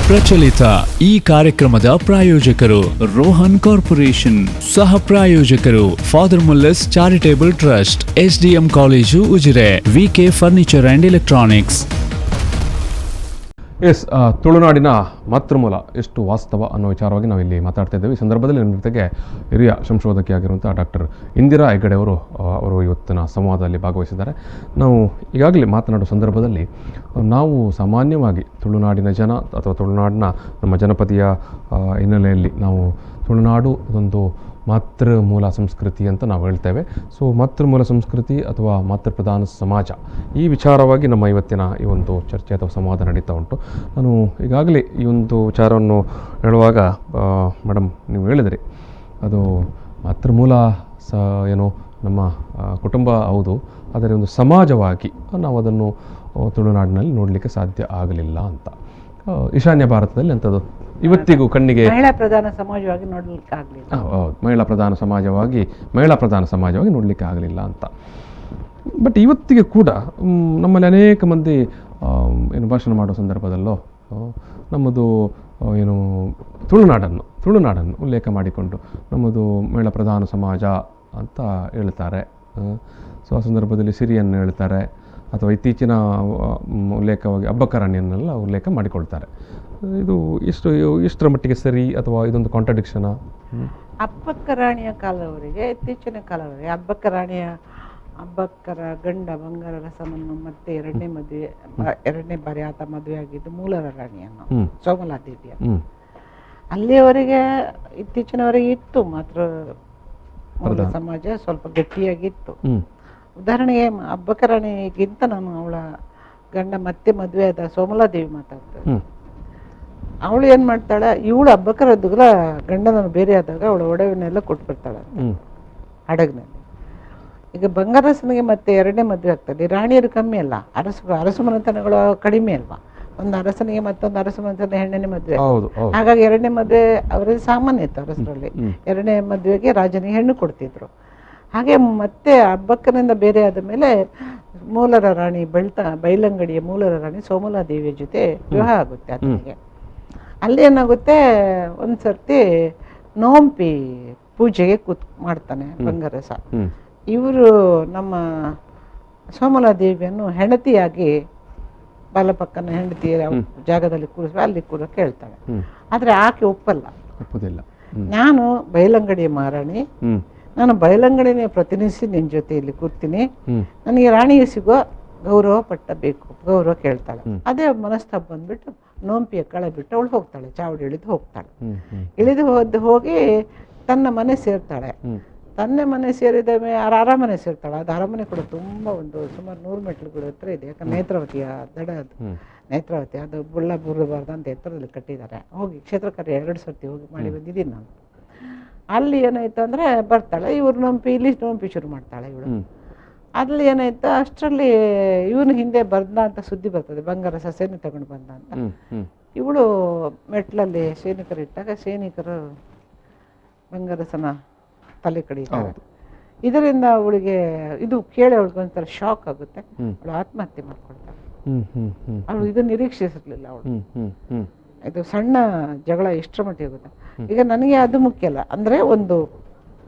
ಪ್ರಚಲಿತ ಈ ಕಾರ್ಯಕ್ರಮದ ಪ್ರಾಯೋಜಕರು ರೋಹನ್ ಕಾರ್ಪೊರೇಷನ್, ಸಹ ಪ್ರಾಯೋಜಕರು father Muller's charitable trust, SDM college Ujire, VK furniture and electronics. ತುಳುನಾಡಿನ ಮಾತೃಮೂಲ ಎಷ್ಟು ವಾಸ್ತವ ಅನ್ನೋ ವಿಚಾರವಾಗಿ ನಾವು ಇಲ್ಲಿ ಮಾತಾಡ್ತಾ ಇದ್ದೇವೆ. ಈ ಸಂದರ್ಭದಲ್ಲಿ ನಮ್ಮ ಜೊತೆಗೆ ಹಿರಿಯ ಸಂಶೋಧಕಿಯಾಗಿರುವಂಥ ಡಾಕ್ಟರ್ ಇಂದಿರಾ ಹೆಗ್ಗಡೆ ಅವರು ಇವತ್ತಿನ ಸಂವಾದದಲ್ಲಿ ಭಾಗವಹಿಸಿದ್ದಾರೆ. ನಾವು ಈಗಾಗಲೇ ಮಾತನಾಡುವ ಸಂದರ್ಭದಲ್ಲಿ ನಾವು ಸಾಮಾನ್ಯವಾಗಿ ತುಳುನಾಡಿನ ಜನ ಅಥವಾ ತುಳುನಾಡಿನ ನಮ್ಮ ಜನಪದೀಯ ಹಿನ್ನೆಲೆಯಲ್ಲಿ ನಾವು ತುಳುನಾಡು ಅದೊಂದು ಮಾತೃಮೂಲ ಸಂಸ್ಕೃತಿ ಅಂತ ನಾವು ಹೇಳ್ತೇವೆ. ಸೊ ಮಾತೃಮೂಲ ಸಂಸ್ಕೃತಿ ಅಥವಾ ಮಾತೃಪ್ರಧಾನ ಸಮಾಜ, ಈ ವಿಚಾರವಾಗಿ ನಮ್ಮ ಇವತ್ತಿನ ಈ ಒಂದು ಚರ್ಚೆ ಅಥವಾ ಸಂವಾದ ನಡೀತಾ ಉಂಟು. ನಾನು ಈಗಾಗಲೇ ಈ ಒಂದು ವಿಚಾರವನ್ನು ಹೇಳುವಾಗ ಮೇಡಮ್ ನೀವು ಹೇಳಿದ್ರಿ, ಅದು ಮಾತೃಮೂಲ ಏನು ನಮ್ಮ ಕುಟುಂಬ ಹೌದು, ಆದರೆ ಒಂದು ಸಮಾಜವಾಗಿ ನಾವು ಅದನ್ನು ತುಳುನಾಡಿನಲ್ಲಿ ನೋಡಲಿಕ್ಕೆ ಸಾಧ್ಯ ಆಗಲಿಲ್ಲ ಅಂತ. ಈಶಾನ್ಯ ಭಾರತದಲ್ಲಿ ಅಂಥದ್ದು ಇವತ್ತಿಗೂ ಕಣ್ಣಿಗೆ ಮಹಿಳಾ ಪ್ರಧಾನ ಸಮಾಜವಾಗಿ ನೋಡಲಿಕ್ಕೆ ಆಗಲಿಲ್ಲ. ಹೌದು, ಮಹಿಳಾ ಪ್ರಧಾನ ಸಮಾಜವಾಗಿ ನೋಡಲಿಕ್ಕೆ ಆಗಲಿಲ್ಲ ಅಂತ. ಬಟ್ ಇವತ್ತಿಗೆ ಕೂಡ ನಮ್ಮಲ್ಲಿ ಅನೇಕ ಮಂದಿ ಏನು ಭಾಷಣ ಮಾಡೋ ಸಂದರ್ಭದಲ್ಲೋ ನಮ್ಮದು ಏನು ತುಳುನಾಡನ್ನು ಉಲ್ಲೇಖ ಮಾಡಿಕೊಂಡು ನಮ್ಮದು ಮಹಿಳಾ ಪ್ರಧಾನ ಸಮಾಜ ಅಂತ ಹೇಳ್ತಾರೆ. ಸೊ ಆ ಸಂದರ್ಭದಲ್ಲಿ ಸಿರಿಯನ್ನು ಹೇಳ್ತಾರೆ, ಅಥವಾ ಇತ್ತೀಚಿನ ಉಲ್ಲೇಖವಾಗಿ ಅಬ್ಬಕ್ಕರಾಣಿಯನ್ನೆಲ್ಲ ಉಲ್ಲೇಖ ಮಾಡಿಕೊಳ್ತಾರೆ. ಇದು ಇಷ್ಟರ ಮಟ್ಟಿಗೆ ಸರಿ ಅಥವಾ ಇದೊಂದು ಕಾಂಟ್ರಡಿಕ್ಷನ್? ಅಬ್ಬಕ್ಕರಾಣಿಯ ಕಾಲದವರೆಗೆ, ಇತ್ತೀಚಿನ ಕಾಲದವರೆಗೆ ಅಬ್ಬಕ್ಕರ ಗಂಡ ಬಂಗಾರ ರಸಮನ್ನು ಮತ್ತೆ ಎರಡನೇ ಬಾರಿ ಆತ ಮದುವೆ ಆಗಿದ್ದು ಮೂಲರ ರಾಣಿಯನ್ನು, ಸೋಮಲಾದೇವಿಯ. ಅಲ್ಲಿಯವರೆಗೆ ಇತ್ತೀಚಿನವರೆಗೆ ಇತ್ತು ಮಾತ್ರ ಮೂಲ ಸಮಾಜ, ಸ್ವಲ್ಪ ಗಟ್ಟಿಯಾಗಿತ್ತು. ಉದಾಹರಣೆಗೆ ಅಬ್ಬಕ್ಕರಾಣಿಗಿಂತ ನಾನು ಅವಳ ಗಂಡ ಮತ್ತೆ ಮದುವೆ ಆದ ಸೋಮಲಾದೇವಿ ಮಾತಾಡ್ತೇನೆ. ಅವಳು ಏನು ಮಾಡ್ತಾಳೆ, ಇವಳು ಹಬ್ಬಕ್ಕರ ದುಗ್ಲ ಗಂಡನನ್ನು ಬೇರೆ ಆದಾಗ ಅವಳು ಒಡವೆನೆಲ್ಲ ಕೊಟ್ಬಿಡ್ತಾಳೆ ಹಡಗಿನಲ್ಲಿ. ಈಗ ಬಂಗಾರಸನಿಗೆ ಮತ್ತೆ ಎರಡನೇ ಮದುವೆ ಆಗ್ತದೆ. ರಾಣಿಯರು ಕಮ್ಮಿ ಅಲ್ಲ, ಅರಸು ಮನೆತನಗಳು ಕಡಿಮೆ ಅಲ್ವಾ. ಒಂದು ಅರಸನಿಗೆ ಮತ್ತೊಂದು ಅರಸು ಮನೆತನ ಹೆಣ್ಣನೇ ಮದುವೆ, ಹಾಗಾಗಿ ಎರಡನೇ ಮದುವೆ ಅವರಲ್ಲಿ ಸಾಮಾನ್ಯ ಇತ್ತು ಅರಸರಲ್ಲಿ. ಎರಡನೇ ಮದುವೆಗೆ ರಾಜನಿಗೆ ಹೆಣ್ಣು ಕೊಡ್ತಿದ್ರು. ಹಾಗೆ ಮತ್ತೆ ಹಬ್ಬಕ್ಕನಿಂದ ಬೇರೆ ಆದ ಮೇಲೆ ಮೂಲರ ರಾಣಿ ಬೈಲಂಗಡಿಯ ಮೂಲರ ರಾಣಿ ಸೋಮಲಾದೇವಿಯ ಜೊತೆ ವಿವಾಹ ಆಗುತ್ತೆ ಆತನಿಗೆ. ಅಲ್ಲಿ ಏನಾಗುತ್ತೆ, ಒಂದು ಸರ್ತಿ ನೋಂಪಿ ಪೂಜೆಗೆ ಮಾಡ್ತಾನೆ ಬಂಗಾರಸ. ಇವರು ನಮ್ಮ ಸೋಮಲಾದೇವಿಯನ್ನು ಹೆಂಡತಿಯಾಗಿ ಬಾಲಪಕ್ಕನ ಹೆಂಡತಿಯ ಜಾಗದಲ್ಲಿ ಕೂರಿಸಿ ಅಲ್ಲಿ ಕೂಡ ಕೇಳ್ತಾಳೆ. ಆದರೆ ಆಕೆ ಒಪ್ಪುದಿಲ್ಲ. ನಾನು ಬೈಲಂಗಡಿಯ ಮಹಾರಾಣಿ, ನಾನು ಬೈಲಂಗಡಿನೇ ಪ್ರತಿನಿಧಿಸಿ ನಿನ್ನ ಜೊತೆ ಇಲ್ಲಿ ಕೂರ್ತೀನಿ, ನನಗೆ ರಾಣಿಗೆ ಸಿಗೋ ಗೌರವ ಪಟ್ಟ ಬೇಕು, ಗೌರವ ಕೇಳ್ತಾಳೆ. ಅದೇ ಮನಸ್ತಾಪ ಬಂದ್ಬಿಟ್ಟು ನೋಂಪಿಯ ಕಳೆ ಬಿಟ್ಟು ಅವಳು ಹೋಗ್ತಾಳೆ, ಚಾವಡಿ ಇಳಿದು ಹೋಗ್ತಾಳೆ. ಹೋಗಿ ತನ್ನ ಮನೆ ಸೇರ್ತಾಳೆ. ತನ್ನ ಮನೆ ಸೇರಿದ ಮೇಲೆ ಅರಮನೆ ಸೇರ್ತಾಳೆ. ಅದು ಅರಮನೆ ಕೂಡ ತುಂಬ ಸುಮಾರು 100 ಮೆಟ್ಲುಗಳ ಹತ್ರ ಇದೆ. ಯಾಕಂದ್ರೆ ನೇತ್ರಾವತಿಯ ದಡ ಅದು, ನೇತ್ರಾವತಿ ಅದು ಬುರ್ರಬಾರ್ದು ಅಂತ ಎತ್ತರದಲ್ಲಿ ಕಟ್ಟಿದ್ದಾರೆ. ಹೋಗಿ ಕ್ಷೇತ್ರಕಾರ್ಯ 2 ಸರ್ತಿ ಹೋಗಿ ಮಾಡಿ ಬಂದಿದ್ದೀನಿ ನಾನು. ಅಲ್ಲಿ ಏನಾಯ್ತು ಅಂದರೆ ಬರ್ತಾಳೆ, ಇವ್ರು ಇಲ್ಲಿ ನೋಂಪಿ ಶುರು ಮಾಡ್ತಾಳೆ ಇವಳು. ಅಲ್ಲಿ ಏನಾಯ್ತು, ಅಷ್ಟರಲ್ಲಿ ಇವನು ಹಿಂದೆ ಬರ್ದ ಅಂತ ಸುದ್ದಿ ಬರ್ತದೆ, ಬಂಗಾರಸ ಸೈನ್ಯ ತಗೊಂಡು ಬಂದ ಅಂತ. ಇವಳು ಮೆಟ್ಲಲ್ಲಿ ಸೈನಿಕರು ಇಟ್ಟಾಗ ಸೈನಿಕರು ಬಂಗಾರಸನ ತಲೆ ಕಡಿತಾರೆ. ಇದರಿಂದ ಅವಳಿಗೆ ಇದು ಕೇಳಿ ಅವಳಿಗೆ ಒಂಥರ ಶಾಕ್ ಆಗುತ್ತೆ. ಅವಳು ಆತ್ಮಹತ್ಯೆ ಮಾಡ್ಕೊಳ್ತಾಳೆ. ಅವಳು ಇದು ನಿರೀಕ್ಷಿಸಿರ್ಲಿಲ್ಲ ಅವಳು. ಇದು ಸಣ್ಣ ಜಗಳ ಎಷ್ಟರ ಮಟ್ಟಿಗೆ ಗೊತ್ತಾ. ಈಗ ನನಗೆ ಅದು ಮುಖ್ಯ ಅಲ್ಲ, ಅಂದರೆ ಒಂದು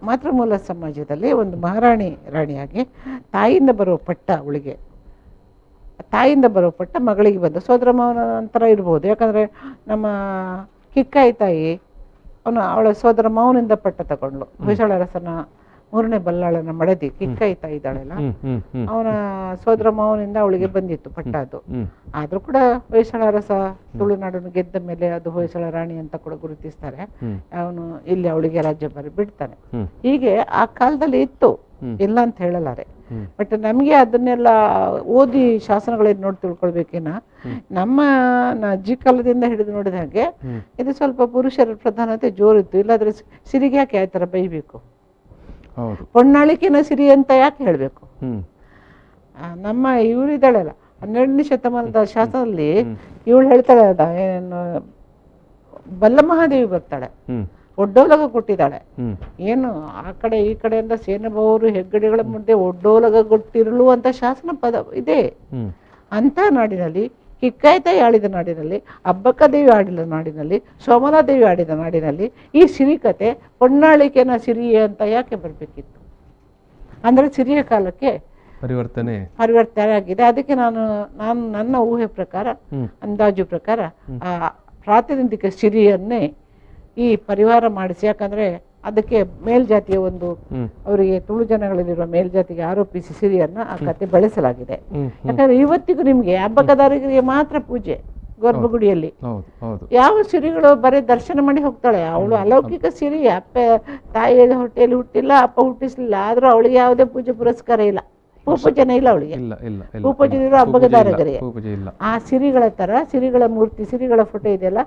ಮಾತೃಮೂಲ ಸಮಾಜದಲ್ಲಿ ಒಂದು ರಾಣಿಯಾಗಿ ತಾಯಿಯಿಂದ ಬರೋ ಪಟ್ಟ ಅವಳಿಗೆ, ತಾಯಿಯಿಂದ ಬರೋ ಪಟ್ಟ ಮಗಳಿಗೆ ಬಂದ ಸೋದರ ಮಾವನ ನಂತರ ಇರ್ಬೋದು. ಯಾಕಂದರೆ ನಮ್ಮ ಕಿಕ್ಕಾಯಿ ತಾಯಿ ಅವಳ ಸೋದರ ಮಾವನಿಂದ ಪಟ್ಟ ತಗೊಂಡ್ಲು. ಹೊಯ್ಸಳ ಅರಸನ 3ನೇ ಬಲ್ಲಾಳನ ಮಡದಿ ಕಿಕ್ಕಾಯಿ ತಾಯಿ ಇದ್ದಾಳೆಲ್ಲ, ಅವನ ಸೋದರ ಮಾವನಿಂದ ಅವಳಿಗೆ ಬಂದಿತ್ತು ಪಟ್ಟ. ಅದು ಆದ್ರೂ ಕೂಡ ಹೊಯ್ಸಳ ಅರಸ ತುಳುನಾಡನ್ನು ಗೆದ್ದ ಮೇಲೆ ಅದು ಹೊಯ್ಸಳ ರಾಣಿ ಅಂತ ಕೂಡ ಗುರುತಿಸ್ತಾರೆ. ಅವನು ಇಲ್ಲಿ ಅವಳಿಗೆ ರಾಜ್ಯಭಾರ ಬಿಡ್ತಾನೆ. ಹೀಗೆ ಆ ಕಾಲದಲ್ಲಿ ಇತ್ತು, ಇಲ್ಲ ಅಂತ ಹೇಳಲಾರೆ. ಬಟ್ ನಮಗೆ ಅದನ್ನೆಲ್ಲ ಓದಿ ಶಾಸನಗಳೇನು ನೋಡಿ ತಿಳ್ಕೊಳ್ಬೇಕೇನ. ನಮ್ಮ ಅಜ್ಜಿ ಕಾಲದಿಂದ ಹಿಡಿದು ನೋಡಿದ ಹಾಗೆ ಇದು ಸ್ವಲ್ಪ ಪುರುಷರ ಪ್ರಧಾನತೆ ಜೋರಿತ್ತು. ಇಲ್ಲಾದ್ರೆ ಸಿರಿಗೆ ಯಾಕೆ ಆ ಥರ ಬೈಬೇಕು, ಹೊಣ್ಣಾಳಿಕೆನ ಸಿರಿ ಅಂತ ಯಾಕೆ ಹೇಳಬೇಕು. ನಮ್ಮ ಇವರಿದ್ದಾಳಲ್ಲ 12ನೇ ಶತಮಾನದ ಶಾಸನದಲ್ಲಿ ಇವಳು ಹೇಳ್ತಾಳೆ, ಏನು ಬಲ್ಲಮಹಾದೇವಿ ಬರ್ತಾಳೆ, ಒಡ್ಡೋಲಗ ಕೊಟ್ಟಿದ್ದಾಳೆ. ಏನು ಆ ಕಡೆ ಈ ಕಡೆಯಿಂದ ಸೇನಬವರು ಹೆಗ್ಗಡೆಗಳ ಮುಂದೆ ಒಡ್ಡೋಲಗ ಕೊಟ್ಟಿರಲು ಅಂತ ಶಾಸನ ಪದ ಇದೆ. ಅಂತ ನಾಡಿನಲ್ಲಿ ಕಿಕ್ಕಾಯ್ತಾಯಿ ಆಡಿದ ನಾಡಿನಲ್ಲಿ, ಅಬ್ಬಕ್ಕದೇವಿ ಆಡಿದ ನಾಡಿನಲ್ಲಿ, ಸೋಮಲಾದೇವಿ ಆಡಿದ ನಾಡಿನಲ್ಲಿ ಈ ಸಿರಿಕತೆ ಹೊನ್ನಾಳಿಕೆನ ಸಿರಿ ಅಂತ ಯಾಕೆ ಬರಬೇಕಿತ್ತು? ಅಂದರೆ ಸಿರಿಯ ಕಾಲಕ್ಕೆ ಪರಿವರ್ತನೆ ಆಗಿದೆ. ಅದಕ್ಕೆ ನಾನು ನನ್ನ ಊಹೆ ಪ್ರಕಾರ, ಅಂದಾಜು ಪ್ರಕಾರ ಆ ಪ್ರಾತಿನಿಧಿಕ ಸಿರಿಯನ್ನೇ ಈ ಪರಿವಾರ ಮಾಡಿಸಿ, ಯಾಕಂದ್ರೆ ಅದಕ್ಕೆ ಮೇಲ್ಜಾತಿಯ ಒಂದು ಅವರಿಗೆ ತುಳು ಜನಗಳಲ್ಲಿರುವ ಮೇಲ್ಜಾತಿಗೆ ಆರೋಪಿಸಿ ಸಿರಿಯನ್ನ ಆ ಕತೆ ಬಳಸಲಾಗಿದೆ. ಯಾಕಂದ್ರೆ ಇವತ್ತಿಗೂ ನಿಮ್ಗೆ ಹಬ್ಬಕದಾರರಿಗೆ ಮಾತ್ರ ಪೂಜೆ ಗರ್ಭಗುಡಿಯಲ್ಲಿ. ಯಾವ ಸಿರಿಗಳು ಬರೀ ದರ್ಶನ ಮಾಡಿ ಹೋಗ್ತಾಳೆ. ಅವಳು ಅಲೌಕಿಕ ಸಿರಿ, ಅಪ್ಪ ತಾಯಿಯ ಹೊಟ್ಟೆಯಲ್ಲಿ ಹುಟ್ಟಿಲ್ಲ, ಅಪ್ಪ ಹುಟ್ಟಿಸ್ಲಿಲ್ಲ, ಆದ್ರೂ ಅವಳಿಗೆ ಯಾವುದೇ ಪೂಜೆ ಪುರಸ್ಕಾರ ಇಲ್ಲ, ಭೂಪೂಜನೆ ಇಲ್ಲ ಅವಳಿಗೆ. ಭೂಪೂಜೆ ಇರೋ ಹಬ್ಬಗದಾರಗರಿಗೆ ಆ ಸಿರಿಗಳ ತರ, ಸಿರಿಗಳ ಮೂರ್ತಿ, ಸಿರಿಗಳ ಫೋಟೋ ಇದೆಯಲ್ಲ,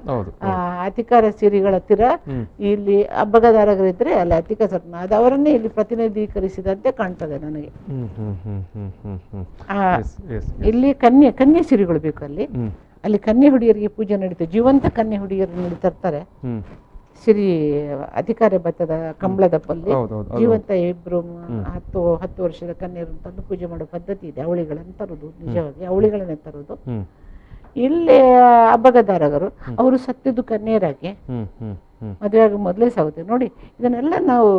ಆ ಅಧಿಕಾರ ಸಿರಿಗಳ ತೀರ ಇಲ್ಲಿ ಹಬ್ಬಗದಾರಗರಿದ್ರೆ ಅಲ್ಲಿ ಅಧಿಕ ಸತ್ನ ಅದು ಅವರನ್ನೇ ಇಲ್ಲಿ ಪ್ರತಿನಿಧೀಕರಿಸಿದಂತೆ ಕಾಣ್ತದೆ ನನಗೆ. ಇಲ್ಲಿ ಕನ್ಯೆ ಸಿರಿಗಳು ಬೇಕು. ಅಲ್ಲಿ ಕನ್ಯೆ ಹುಡುಗಿಯರಿಗೆ ಪೂಜೆ ನಡೀತದೆ, ಜೀವಂತ ಕನ್ಯೆ ಹುಡುಗಿಯರು ನಡೀತಿರ್ತಾರೆ. ಸಿರಿ ಅಧಿಕಾರ ಭತ್ತದ ಕಂಬಳದ ಪಲ್ಲಿ ಜೀವಂತ 10 ವರ್ಷದ ಕನ್ಯರು ತಂದು ಪೂಜೆ ಮಾಡೋ ಪದ್ಧತಿ ಇದೆ. ಅವಳಿಗಳನ್ನು ತರುವುದು, ನಿಜವಾಗಿ ಅವಳಿಗಳನ್ನೇ ತರುವುದು. ಇಲ್ಲಿ ಹಬ್ಬಗದಾರಗರು ಅವರು ಸತ್ತಿದ್ದು ಕನ್ಯರಾಗಿ ಮದುವೆಯಾಗಿ ಮೊದಲೇ ಸಾಗುತ್ತೆ ನೋಡಿ. ಇದನ್ನೆಲ್ಲ ನಾವು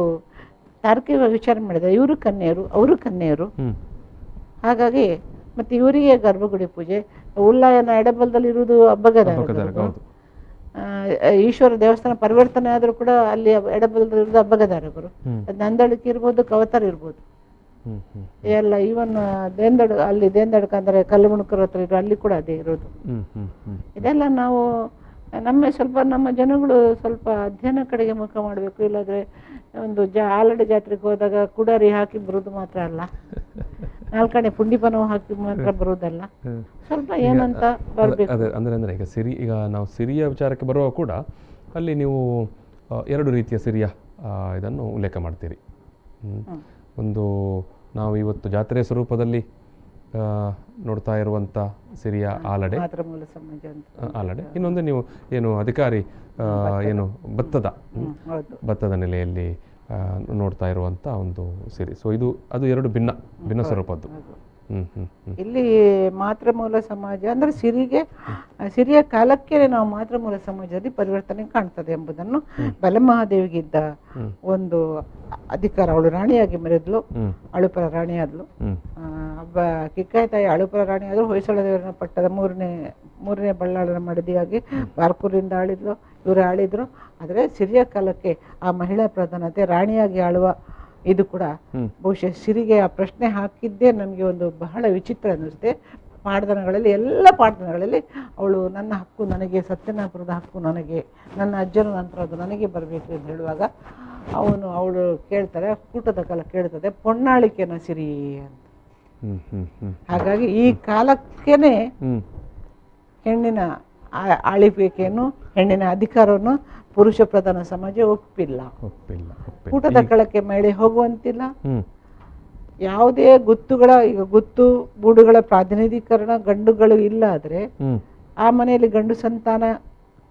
ತಾರ್ಕಿಕವಾಗಿ ವಿಚಾರ ಮಾಡಿದ್ರೆ ಇವರು ಕನ್ಯರು, ಅವರು ಕನ್ಯರು. ಹಾಗಾಗಿ ಮತ್ತೆ ಇವರಿಗೆ ಗರ್ಭಗುಡಿ ಪೂಜೆ, ಉಲ್ಲಾಯನ ಎಡಬಲದಲ್ಲಿ ಇರುವುದು ಹಬ್ಬಗದಾರರು. ಈಶ್ವರ ದೇವಸ್ಥಾನ ಪರಿವರ್ತನೆ ಆದ್ರೂ ಕೂಡ ಅಲ್ಲಿ ಎಡಬಲದಲ್ಲಿರೋದು ಹಬ್ಬಗದಾರರು. ನಂದಳಿಕೆ ಇರ್ಬೋದು, ಕವತಾರ ಇರ್ಬೋದು, ಎಲ್ಲ ಇವನ್ ಅಲ್ಲಿ ದೇಂದಡ್ಕ ಅಂದ್ರೆ ಕಲ್ಲುಮುಣಕರ ಹತ್ರ ಇರೋ ಅಲ್ಲಿ ಕೂಡ ಅದೇ ಇರೋದು. ಇದೆಲ್ಲ ನಾವು ನಮ್ಮ ಜನಗಳು ಸ್ವಲ್ಪ ಅಧ್ಯಯನ ಕಡೆಗೆ ಮುಖ ಮಾಡಬೇಕು. ಇಲ್ಲಾಂದ್ರೆ ಒಂದು ಆಲಡಿ ಜಾತ್ರೆಗೆ ಹೋದಾಗ ಕುಡಾರಿ ಹಾಕಿ ಬರೋದು ಮಾತ್ರ ಅಲ್ಲ, ನಾಲ್ಕಣೆ ಪುಂಡಿಪನವು ಹಾಕಿ ಮಾತ್ರ ಬರೋದಲ್ಲ, ಸ್ವಲ್ಪ ಏನಂತ ಬರಬೇಕು. ಅದೇ ಅಂದರೆ ಈಗ ಈಗ ನಾವು ಸಿರಿಯ ವಿಚಾರಕ್ಕೆ ಬರುವಾಗ ಕೂಡ ಅಲ್ಲಿ ನೀವು ಎರಡು ರೀತಿಯ ಸಿರಿಯ ಇದನ್ನು ಉಲ್ಲೇಖ ಮಾಡ್ತೀರಿ. ಒಂದು ನಾವು ಇವತ್ತು ಜಾತ್ರೆಯ ಸ್ವರೂಪದಲ್ಲಿ ನೋಡ್ತಾ ಇರುವಂಥ ಸಿರಿಯ ಆಲಡೆ, ಆಲಡೆ. ಇನ್ನೊಂದು ನೀವು ಏನು ಅಧಿಕಾರಿ ಏನು ಭತ್ತದ ನೆಲೆಯಲ್ಲಿ ನೋಡ್ತಾ ಇರುವಂಥ ಒಂದು ಸಿರಿ. ಸೊ ಅದು ಎರಡು ಭಿನ್ನ ಸ್ವರೂಪದ್ದು. ಇಲ್ಲಿ ಮಾತೃಮೂಲ ಸಮಾಜ ಅಂದ್ರೆ ಸಿರಿಯ ಕಾಲಕ್ಕೆ ನಾವು ಮಾತೃಮೂಲ ಸಮಾಜದಲ್ಲಿ ಪರಿವರ್ತನೆ ಕಾಣ್ತದೆ ಎಂಬುದನ್ನು ಬಲಮಹಾದೇವಿಗಿದ್ದ ಒಂದು ಅಧಿಕಾರ. ಅವಳು ರಾಣಿಯಾಗಿ ಮೆರೆದ್ಲು, ಅಳುಪರ ರಾಣಿ ಆದ್ಲು. ಕಿಕ್ಕಾಯಿ ತಾಯಿ ಅಳುಪರ ರಾಣಿ ಆದ್ರೂ ಹೊಯ್ಸಳ ದೇವರ ಪಟ್ಟದ ಮೂರನೇ ಬಳ್ಳಾಳನ ಮಡದಿಯಾಗಿ ಬಾರ್ಕೂರಿಂದ ಆಳಿದ್ಲು, ಇವರು ಆಳಿದ್ರು. ಆದರೆ ಸಿರಿಯ ಕಾಲಕ್ಕೆ ಆ ಮಹಿಳಾ ಪ್ರಧಾನತೆ ರಾಣಿಯಾಗಿ ಆಳುವ ಇದು ಕೂಡ ಬಹುಶಃ ಸಿರಿಗೆ ಆ ಪ್ರಶ್ನೆ ಹಾಕಿದ್ದೇ ನನಗೆ ಒಂದು ಬಹಳ ವಿಚಿತ್ರ ಅನ್ನಿಸುತ್ತೆ. ಎಲ್ಲ ಪಾಡ್ದನಗಳಲ್ಲಿ ಅವಳು ನನ್ನ ಹಕ್ಕು ನನಗೆ, ಸತ್ಯನಾಪುರದ ಹಕ್ಕು ನನಗೆ, ನನ್ನ ಅಜ್ಜನ ನಂತರ ಅದು ನನಗೆ ಬರಬೇಕು ಅಂತ ಹೇಳುವಾಗ ಅವಳು ಕೇಳ್ತಾರೆ, ಕೂಟದ ಕಾಲ ಕೇಳ್ತದೆ, ಪೊಣ್ಣಾಳಿಕೆನ ಸಿರಿ ಅಂತ. ಹಾಗಾಗಿ ಈ ಕಾಲಕ್ಕೇನೆ ಹೆಣ್ಣಿನ ಆಳ್ವಿಕೆಯನ್ನು, ಹೆಣ್ಣಿನ ಅಧಿಕಾರವನ್ನು ಪುರುಷ ಪ್ರಧಾನ ಸಮಾಜ ಒಪ್ಪಿಲ್ಲ. ಕೂಟದ ಕಳಕ್ಕೆ ಮಹಿಳೆ ಹೋಗುವಂತಿಲ್ಲ. ಯಾವುದೇ ಈಗ ಗುತ್ತು ಗೂಡುಗಳ ಪ್ರಾತಿನಿಧೀಕರಣ ಗಂಡುಗಳು ಇಲ್ಲ ಆದ್ರೆ ಆ ಮನೆಯಲ್ಲಿ ಗಂಡು ಸಂತಾನ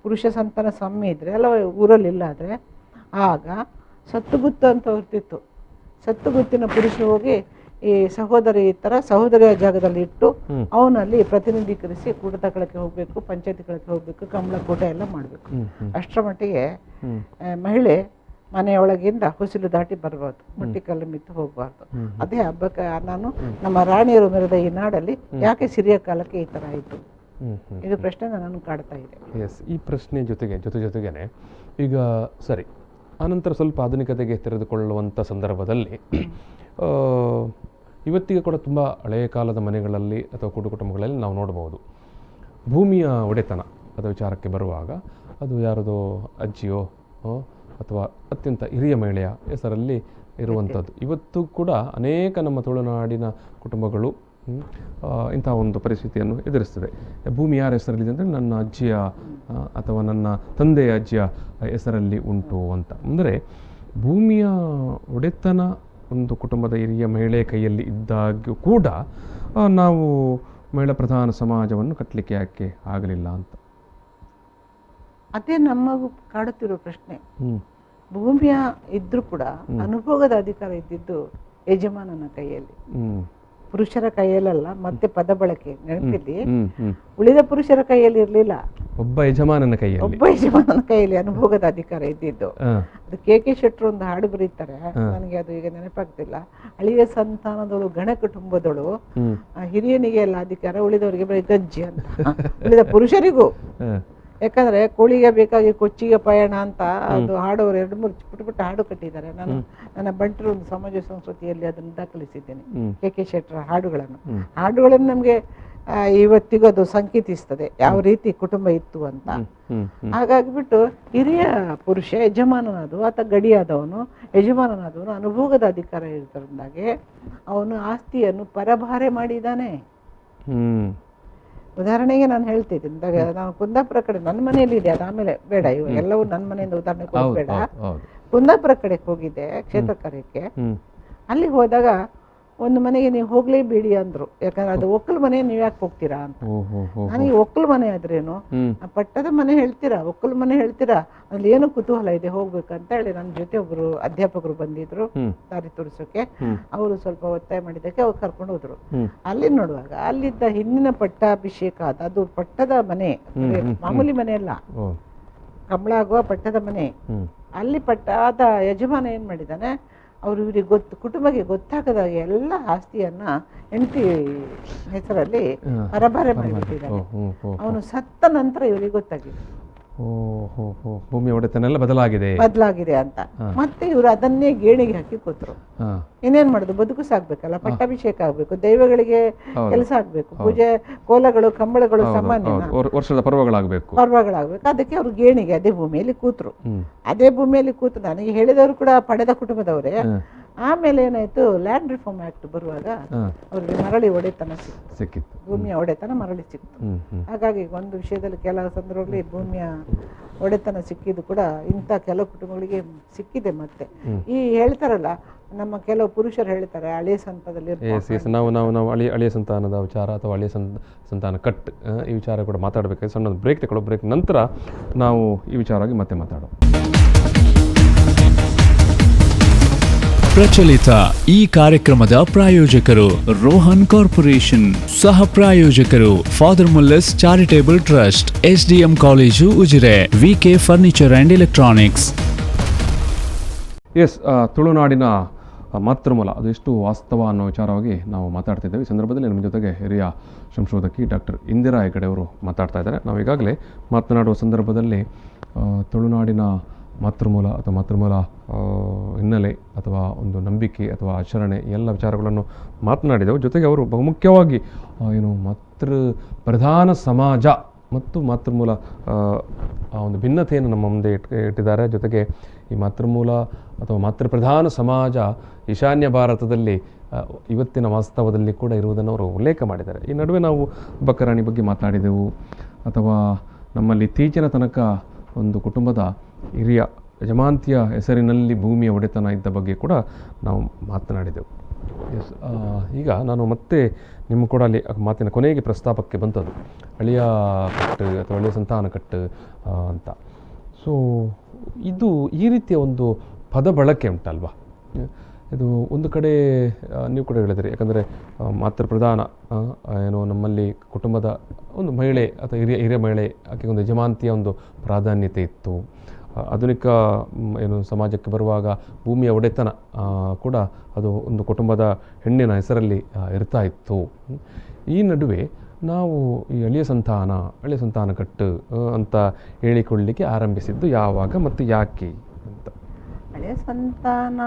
ಪುರುಷ ಸಂತಾನ ಸಮ್ಮೆ ಇದ್ರೆ ಅಲ್ಲ, ಊರಲ್ಲಿ ಇಲ್ಲ ಆದ್ರೆ ಆಗ ಸತ್ತುಗುತ್ತು ಅಂತ ಹೊರ್ತಿತ್ತು. ಸತ್ತುಗುತ್ತಿನ ಪುರುಷ ಹೋಗಿ ಈ ಸಹೋದರಿಯ ಜಾಗದಲ್ಲಿ ಇಟ್ಟು ಅವನಲ್ಲಿ ಪ್ರತಿನಿಧೀಕರಿಸಿ ಕೂಟದ ಕಳಕ್ಕೆ ಹೋಗ್ಬೇಕು, ಪಂಚಾಯತಿ ಕಳಕ್ಕೆ ಹೋಗ್ಬೇಕು, ಕಂಬಳ ಕೂಟ ಎಲ್ಲ ಮಾಡ್ಬೇಕು. ಅಷ್ಟರ ಮಟ್ಟಿಗೆ ಮಹಿಳೆ ಮನೆಯೊಳಗಿಂದ ಹೊಸಿಲು ದಾಟಿ ಬರಬಾರ್ದು, ಮುಟ್ಟಿಕಲ್ಲು ಮಿತ್ತು ಹೋಗಬಾರ್ದು. ಅದೇ ಹಬ್ಬಕ್ಕೆ ನಾನು ನಮ್ಮ ರಾಣಿಯರು ಮೆರೆದ ಈ ನಾಡಲ್ಲಿ ಯಾಕೆ ಸಿರಿಯ ಕಾಲಕ್ಕೆ ಈ ತರ ಆಯಿತು, ಇದು ಪ್ರಶ್ನೆ ನಾನು ಕಾಡ್ತಾ ಇದೆ. ಈ ಪ್ರಶ್ನೆ ಜೊತೆಗೇನೆ ಈಗ ಸರಿ, ಆನಂತರ ಸ್ವಲ್ಪ ಆಧುನಿಕತೆಗೆ ತೆರೆದುಕೊಳ್ಳುವಂಥ ಸಂದರ್ಭದಲ್ಲಿ ಇವತ್ತಿಗೆ ಕೂಡ ತುಂಬ ಹಳೆಯ ಕಾಲದ ಮನೆಗಳಲ್ಲಿ ಅಥವಾ ಕುಟುಂಬಗಳಲ್ಲಿ ನಾವು ನೋಡ್ಬೋದು, ಭೂಮಿಯ ಒಡೆತನ ಅದ ವಿಚಾರಕ್ಕೆ ಬರುವಾಗ ಅದು ಯಾರದೋ ಅಜ್ಜಿಯೋ ಅಥವಾ ಅತ್ಯಂತ ಹಿರಿಯ ಮಹಿಳೆಯ ಹೆಸರಲ್ಲಿ ಇರುವಂಥದ್ದು. ಇವತ್ತು ಕೂಡ ಅನೇಕ ನಮ್ಮ ತುಳುನಾಡಿನ ಕುಟುಂಬಗಳು ಇಂಥ ಒಂದು ಪರಿಸ್ಥಿತಿಯನ್ನು ಎದುರಿಸ್ತದೆ. ಭೂಮಿ ಯಾರ ಹೆಸರಲ್ಲಿದೆ ಅಂದರೆ ನನ್ನ ಅಜ್ಜಿಯ ಅಥವಾ ನನ್ನ ತಂದೆಯ ಅಜ್ಜಿಯ ಹೆಸರಲ್ಲಿ ಉಂಟು ಅಂತ. ಅಂದರೆ ಭೂಮಿಯ ಒಡೆತನ ಒಂದು ಕುಟುಂಬದ ಹಿರಿಯ ಮಹಿಳೆಯ ಕೈಯಲ್ಲಿ ಇದ್ದಾಗ್ಯೂ ಕೂಡ ನಾವು ಮಹಿಳಾ ಪ್ರಧಾನ ಸಮಾಜವನ್ನು ಕಟ್ಟಲಿಕ್ಕೆ ಯಾಕೆ ಆಗಲಿಲ್ಲ ಅಂತ. ಅದೇ ನಮಗೂ ಕಾಡುತ್ತಿರೋ ಪ್ರಶ್ನೆ. ಭೂಮಿಯ ಇದ್ರೂ ಕೂಡ ಅನುಭೋಗದ ಅಧಿಕಾರ ಇದ್ದಿದ್ದು ಯಜಮಾನನ ಕೈಯಲ್ಲಿ, ಪುರುಷರ ಕೈಯಲ್ಲ. ಮತ್ತೆ ಪದ ಬಳಕೆ ನೆನಪಿಲ್ಲಿ ಉಳಿದ ಪುರುಷರ ಕೈಯಲ್ಲಿ ಇರ್ಲಿಲ್ಲ, ಒಬ್ಬ ಯಜಮಾನನ ಕೈಯಲ್ಲಿ ಅನುಭೋಗದ ಅಧಿಕಾರ ಇದ್ದಿದ್ದು. ಅದು ಕೆ ಶೆಟ್ರು ಒಂದು ಹಾಡು ಬರೀತಾರೆ, ನನಗೆ ಅದು ಈಗ ನೆನಪಾಗ್ತಿಲ್ಲ. ಅಳಿಯ ಸಂತಾನದಳು ಗಣ ಕುಟುಂಬದಳು, ಹಿರಿಯನಿಗೆ ಎಲ್ಲ ಅಧಿಕಾರ, ಉಳಿದವರಿಗೆ ಬರೀ ಗಜ್ಜಿ ಅಂತ. ಉಳಿದ ಪುರುಷರಿಗೂ, ಯಾಕಂದ್ರೆ ಕೋಳಿಗೆ ಬೇಕಾಗಿ ಕೊಚ್ಚಿಗೆ ಪಯಣ ಅಂತ ಅದು ಹಾಡೋರು 2-3 ಪುಟ್ಟ ಹಾಡು ಕಟ್ಟಿದ್ದಾರೆ. ನಾನು ನನ್ನ ಬಂಟರು ಒಂದು ಸಮಾಜ ಸಂಸ್ಕೃತಿಯಲ್ಲಿ ಅದನ್ನು ದಾಖಲಿಸಿದ್ದೇನೆ, ಕೆ ಶೆಟ್ಟರ ಹಾಡುಗಳನ್ನು ನಮ್ಗೆ ಇವತ್ತಿಗೂ ಅದು ಸಂಕೇತಿಸ್ತದೆ ಯಾವ ರೀತಿ ಕುಟುಂಬ ಇತ್ತು ಅಂತ. ಹಾಗಾಗಿಬಿಟ್ಟು ಹಿರಿಯ ಪುರುಷ ಯಜಮಾನನಾದವು, ಆತ ಗಡಿಯಾದವನು, ಯಜಮಾನನಾದವನು ಅನುಭೋಗದ ಅಧಿಕಾರ ಇರೋದ್ರಿಂದಾಗೆ ಅವನು ಆಸ್ತಿಯನ್ನು ಪರಭಾರೆ ಮಾಡಿದ್ದಾನೆ. ಉದಾಹರಣೆಗೆ ನಾನು ಹೇಳ್ತಿದ್ದೀನಿ, ನಾನು ಕುಂದಾಪುರ ಕಡೆ ನನ್ನ ಮನೆಯಲ್ಲಿ ಇದೆ, ಅದಾದ್ಮೇಲೆ ಬೇಡ, ಇವು ಎಲ್ಲವೂ ನನ್ನ ಮನೆಯಿಂದ ಉದಾಹರಣೆ ಕೊಡಬೇಡ. ಕುಂದಾಪುರ ಕಡೆಗೆ ಹೋಗಿದ್ದೆ ಕ್ಷೇತ್ರ ಕಾರ್ಯಕ್ಕೆ. ಅಲ್ಲಿ ಹೋದಾಗ ಒಂದು ಮನೆಗೆ ನೀವು ಹೋಗ್ಲೇಬೇಡಿ ಅಂದ್ರು, ಯಾಕಂದ್ರೆ ಅದು ಒಕ್ಕಲು ಮನೆ, ನೀವ್ ಯಾಕೆ ಹೋಗ್ತೀರಾ ಅಂತ. ನನಗೆ ಒಕ್ಕಲು ಮನೆ ಆದ್ರೇನು, ಪಟ್ಟದ ಮನೆ ಹೇಳ್ತೀರಾ, ಒಕ್ಕಲು ಮನೆ ಹೇಳ್ತೀರಾ, ಅಲ್ಲಿ ಏನು ಕುತೂಹಲ ಇದೆ ಹೋಗ್ಬೇಕಂತ ಹೇಳಿ ನನ್ನ ಜೊತೆ ಒಬ್ರು ಅಧ್ಯಾಪಕರು ಬಂದಿದ್ರು ದಾರಿ ತೋರಿಸೋಕೆ. ಅವರು ಸ್ವಲ್ಪ ಒತ್ತಾಯ ಮಾಡಿದ್ದಕ್ಕೆ ಅವ್ರು ಕರ್ಕೊಂಡು ಹೋದ್ರು. ಅಲ್ಲಿ ನೋಡುವಾಗ ಅಲ್ಲಿದ್ದ ಹಿಂದಿನ ಪಟ್ಟಾಭಿಷೇಕ ಅದು ಪಟ್ಟದ ಮನೆ, ಮಾಮೂಲಿ ಮನೆ ಅಲ್ಲ, ಕಂಬಳ ಆಗುವ ಪಟ್ಟದ ಮನೆ. ಅಲ್ಲಿ ಪಟ್ಟಾದ ಯಜಮಾನ ಏನ್ ಮಾಡಿದಾನೆ, ಅವರು ಇವರಿಗೆ ಕುಟುಂಬಕ್ಕೆ ಗೊತ್ತಾಗದಾಗ ಎಲ್ಲ ಆಸ್ತಿಯನ್ನ ಹೆಂಡತಿ ಹೆಸರಲ್ಲಿ ಪರಭಾರೆ ಮಾಡಿಬಿಟ್ಟಿದ್ದಾನೆ. ಅವನು ಸತ್ತ ನಂತರ ಇವರಿಗೆ ಗೊತ್ತಾಗಿದೆ ಭೂಮಿ ಒಡೆತನೆಲ್ಲ ಬದಲಾಗಿದೆ ಅಂತ. ಮತ್ತೆ ಇವರು ಅದನ್ನೇ ಗೇಣಿಗೆ ಹಾಕಿ ಕೂತರು. ಇನ್ನೇನ್ ಮಾಡುದು, ಬದುಕು ಸಾಕ್ಬೇಕಲ್ಲ, ಪಟ್ಟಾಭಿಷೇಕ ಆಗ್ಬೇಕು, ದೈವಗಳಿಗೆ ಕೆಲಸ ಆಗ್ಬೇಕು, ಪೂಜೆ ಕೋಲಗಳು ಕಂಬಳಗಳು ಸಾಮಾನ್ಯ ವರ್ಷದ ಪರ್ವಗಳಾಗ್ಬೇಕು. ಅದಕ್ಕೆ ಅವ್ರು ಗೇಣಿಗೆ ಅದೇ ಭೂಮಿಯಲ್ಲಿ ಕೂತರು. ಅದೇ ಭೂಮಿಯಲ್ಲಿ ಕೂತು ನನಗೆ ಹೇಳಿದವರು ಕೂಡ ಪಡೆದ ಕುಟುಂಬದವರೇ. ಆಮೇಲೆ ಏನಾಯ್ತು, ಲ್ಯಾಂಡ್ ರಿಫಾರ್ಮ್ ಆಕ್ಟ್ ಬರುವಾಗ ಅವ್ರಿಗೆ ಮರಳಿ ಒಡೆತನ ಸಿಕ್ಕಿತ್ತು, ಭೂಮಿಯ ಒಡೆತನ ಮರಳಿ ಸಿಕ್ತು. ಹಾಗಾಗಿ ಒಂದು ವಿಷಯದಲ್ಲಿ ಕೆಲವು ಸಂದರ್ಭದಲ್ಲಿ ಭೂಮಿಯ ಒಡೆತನ ಸಿಕ್ಕಿದ್ದು ಕೂಡ ಇಂಥ ಕೆಲವು ಕುಟುಂಬಗಳಿಗೆ ಸಿಕ್ಕಿದೆ. ಮತ್ತೆ ಈ ಹೇಳ್ತಾರಲ್ಲ, ನಮ್ಮ ಕೆಲವು ಪುರುಷರು ಹೇಳ್ತಾರೆ ಹಳೆಯ ಸಂತಾನದಲ್ಲಿ ನಾವು ಹಳೆಯ ಸಂತಾನದ ವಿಚಾರ ಅಥವಾ ಹಳೆಯ ಸಂತಾನ ಕಟ್ ಈ ವಿಚಾರ ಕೂಡ ಮಾತಾಡಬೇಕಾದ್ರೆ ಸಣ್ಣ ಬ್ರೇಕ್ ತಗೊಳ್ಳೋ. ಬ್ರೇಕ್ ನಂತರ ನಾವು ಈ ವಿಚಾರವಾಗಿ ಮತ್ತೆ ಮಾತಾಡೋಣ. ಪ್ರಚಲಿತ ಈ ಕಾರ್ಯಕ್ರಮದ ಪ್ರಾಯೋಜಕರು ರೋಹನ್ ಕಾರ್ಪೊರೇಷನ್, ಸಹ ಪ್ರಾಯೋಜಕರು father Muller's charitable trust, SDM college Ujire, VK furniture and electronics. Yes, ತುಳುನಾಡಿನ ಮಾತೃಮೂಲ ಅದು ಎಷ್ಟು ವಾಸ್ತವ ಅನ್ನೋ ವಿಚಾರವಾಗಿ ನಾವು ಮಾತಾಡ್ತಿದ್ದೇವೆ. ಈ ಸಂದರ್ಭದಲ್ಲಿ ನಮ್ಮ ಜೊತೆಗೆ ಹಿರಿಯ ಸಂಶೋಧಕಿ ಡಾಕ್ಟರ್ ಇಂದಿರಾ ಹೆಗಡೆ ಅವರು ಮಾತಾಡ್ತಾ ಇದ್ದಾರೆ. ನಾವು ಈಗಾಗಲೇ ಮಾತನಾಡುವ ಸಂದರ್ಭದಲ್ಲಿ ತುಳುನಾಡಿನ ಮಾತೃಮೂಲ ಅಥವಾ ಮಾತೃಮೂಲ ಹಿನ್ನೆಲೆ ಅಥವಾ ಒಂದು ನಂಬಿಕೆ ಅಥವಾ ಆಚರಣೆ ಎಲ್ಲ ವಿಚಾರಗಳನ್ನು ಮಾತನಾಡಿದೆವು. ಜೊತೆಗೆ ಅವರು ಬಹುಮುಖ್ಯವಾಗಿ ಮಾತೃ ಪ್ರಧಾನ ಸಮಾಜ ಮತ್ತು ಮಾತೃಮೂಲ ಆ ಒಂದು ಭಿನ್ನತೆಯನ್ನು ನಮ್ಮ ಮುಂದೆ ಇಟ್ಟಿದ್ದಾರೆ. ಜೊತೆಗೆ ಈ ಮಾತೃಮೂಲ ಅಥವಾ ಮಾತೃಪ್ರಧಾನ ಸಮಾಜ ಈಶಾನ್ಯ ಭಾರತದಲ್ಲಿ ಇವತ್ತಿನ ವಾಸ್ತವದಲ್ಲಿ ಕೂಡ ಇರುವುದನ್ನು ಅವರು ಉಲ್ಲೇಖ ಮಾಡಿದ್ದಾರೆ. ಈ ನಡುವೆ ನಾವು ಬಕ್ಕರಾಣಿ ಬಗ್ಗೆ ಮಾತಾಡಿದೆವು, ಅಥವಾ ನಮ್ಮಲ್ಲಿ ಇತ್ತೀಚಿನ ತನಕ ಒಂದು ಕುಟುಂಬದ ಹಿರಿಯ ಯಜಮಾಂತಿಯ ಹೆಸರಿನಲ್ಲಿ ಭೂಮಿಯ ಒಡೆತನ ಇದ್ದ ಬಗ್ಗೆ ಕೂಡ ನಾವು ಮಾತನಾಡಿದೆವು. ಎಸ್, ಈಗ ನಾನು ಮತ್ತೆ ನಿಮ್ಮ ಕೂಡ ಅಲ್ಲಿ ಮಾತಿನ ಕೊನೆಗೆ ಪ್ರಸ್ತಾಪಕ್ಕೆ ಬಂತದ್ದು ಹಳೆಯ ಕಟ್ಟು ಅಥವಾ ಹಳೆಯ ಸಂತಾನ ಕಟ್ಟು ಅಂತ. ಸೊ ಇದು ಈ ರೀತಿಯ ಒಂದು ಪದ ಬಳಕೆ ಉಂಟಲ್ವಾ, ಇದು ಒಂದು ಕಡೆ ನೀವು ಕೂಡ ಹೇಳಿದ್ರಿ, ಯಾಕಂದರೆ ಮಾತೃಪ್ರಧಾನ ನಮ್ಮಲ್ಲಿ ಕುಟುಂಬದ ಒಂದು ಮಹಿಳೆ ಅಥವಾ ಹಿರಿಯ ಮಹಿಳೆ, ಆಕೆಗೆ ಒಂದು ಯಜಮಾಂತಿಯ ಒಂದು ಪ್ರಾಧಾನ್ಯತೆ ಇತ್ತು. ಆಧುನಿಕ ಸಮಾಜಕ್ಕೆ ಬರುವಾಗ ಭೂಮಿಯ ಒಡೆತನ ಕೂಡ ಅದು ಒಂದು ಕುಟುಂಬದ ಹೆಣ್ಣಿನ ಹೆಸರಲ್ಲಿ ಇರ್ತಾ ಇತ್ತು. ಈ ನಡುವೆ ನಾವು ಈ ಹಳೆಯ ಸಂತಾನ ಕಟ್ಟು ಅಂತ ಹೇಳಿಕೊಳ್ಳಲಿಕ್ಕೆ ಆರಂಭಿಸಿದ್ದು ಯಾವಾಗ ಮತ್ತು ಯಾಕೆ ಅಂತ? ಹಳೆಯ ಸಂತಾನ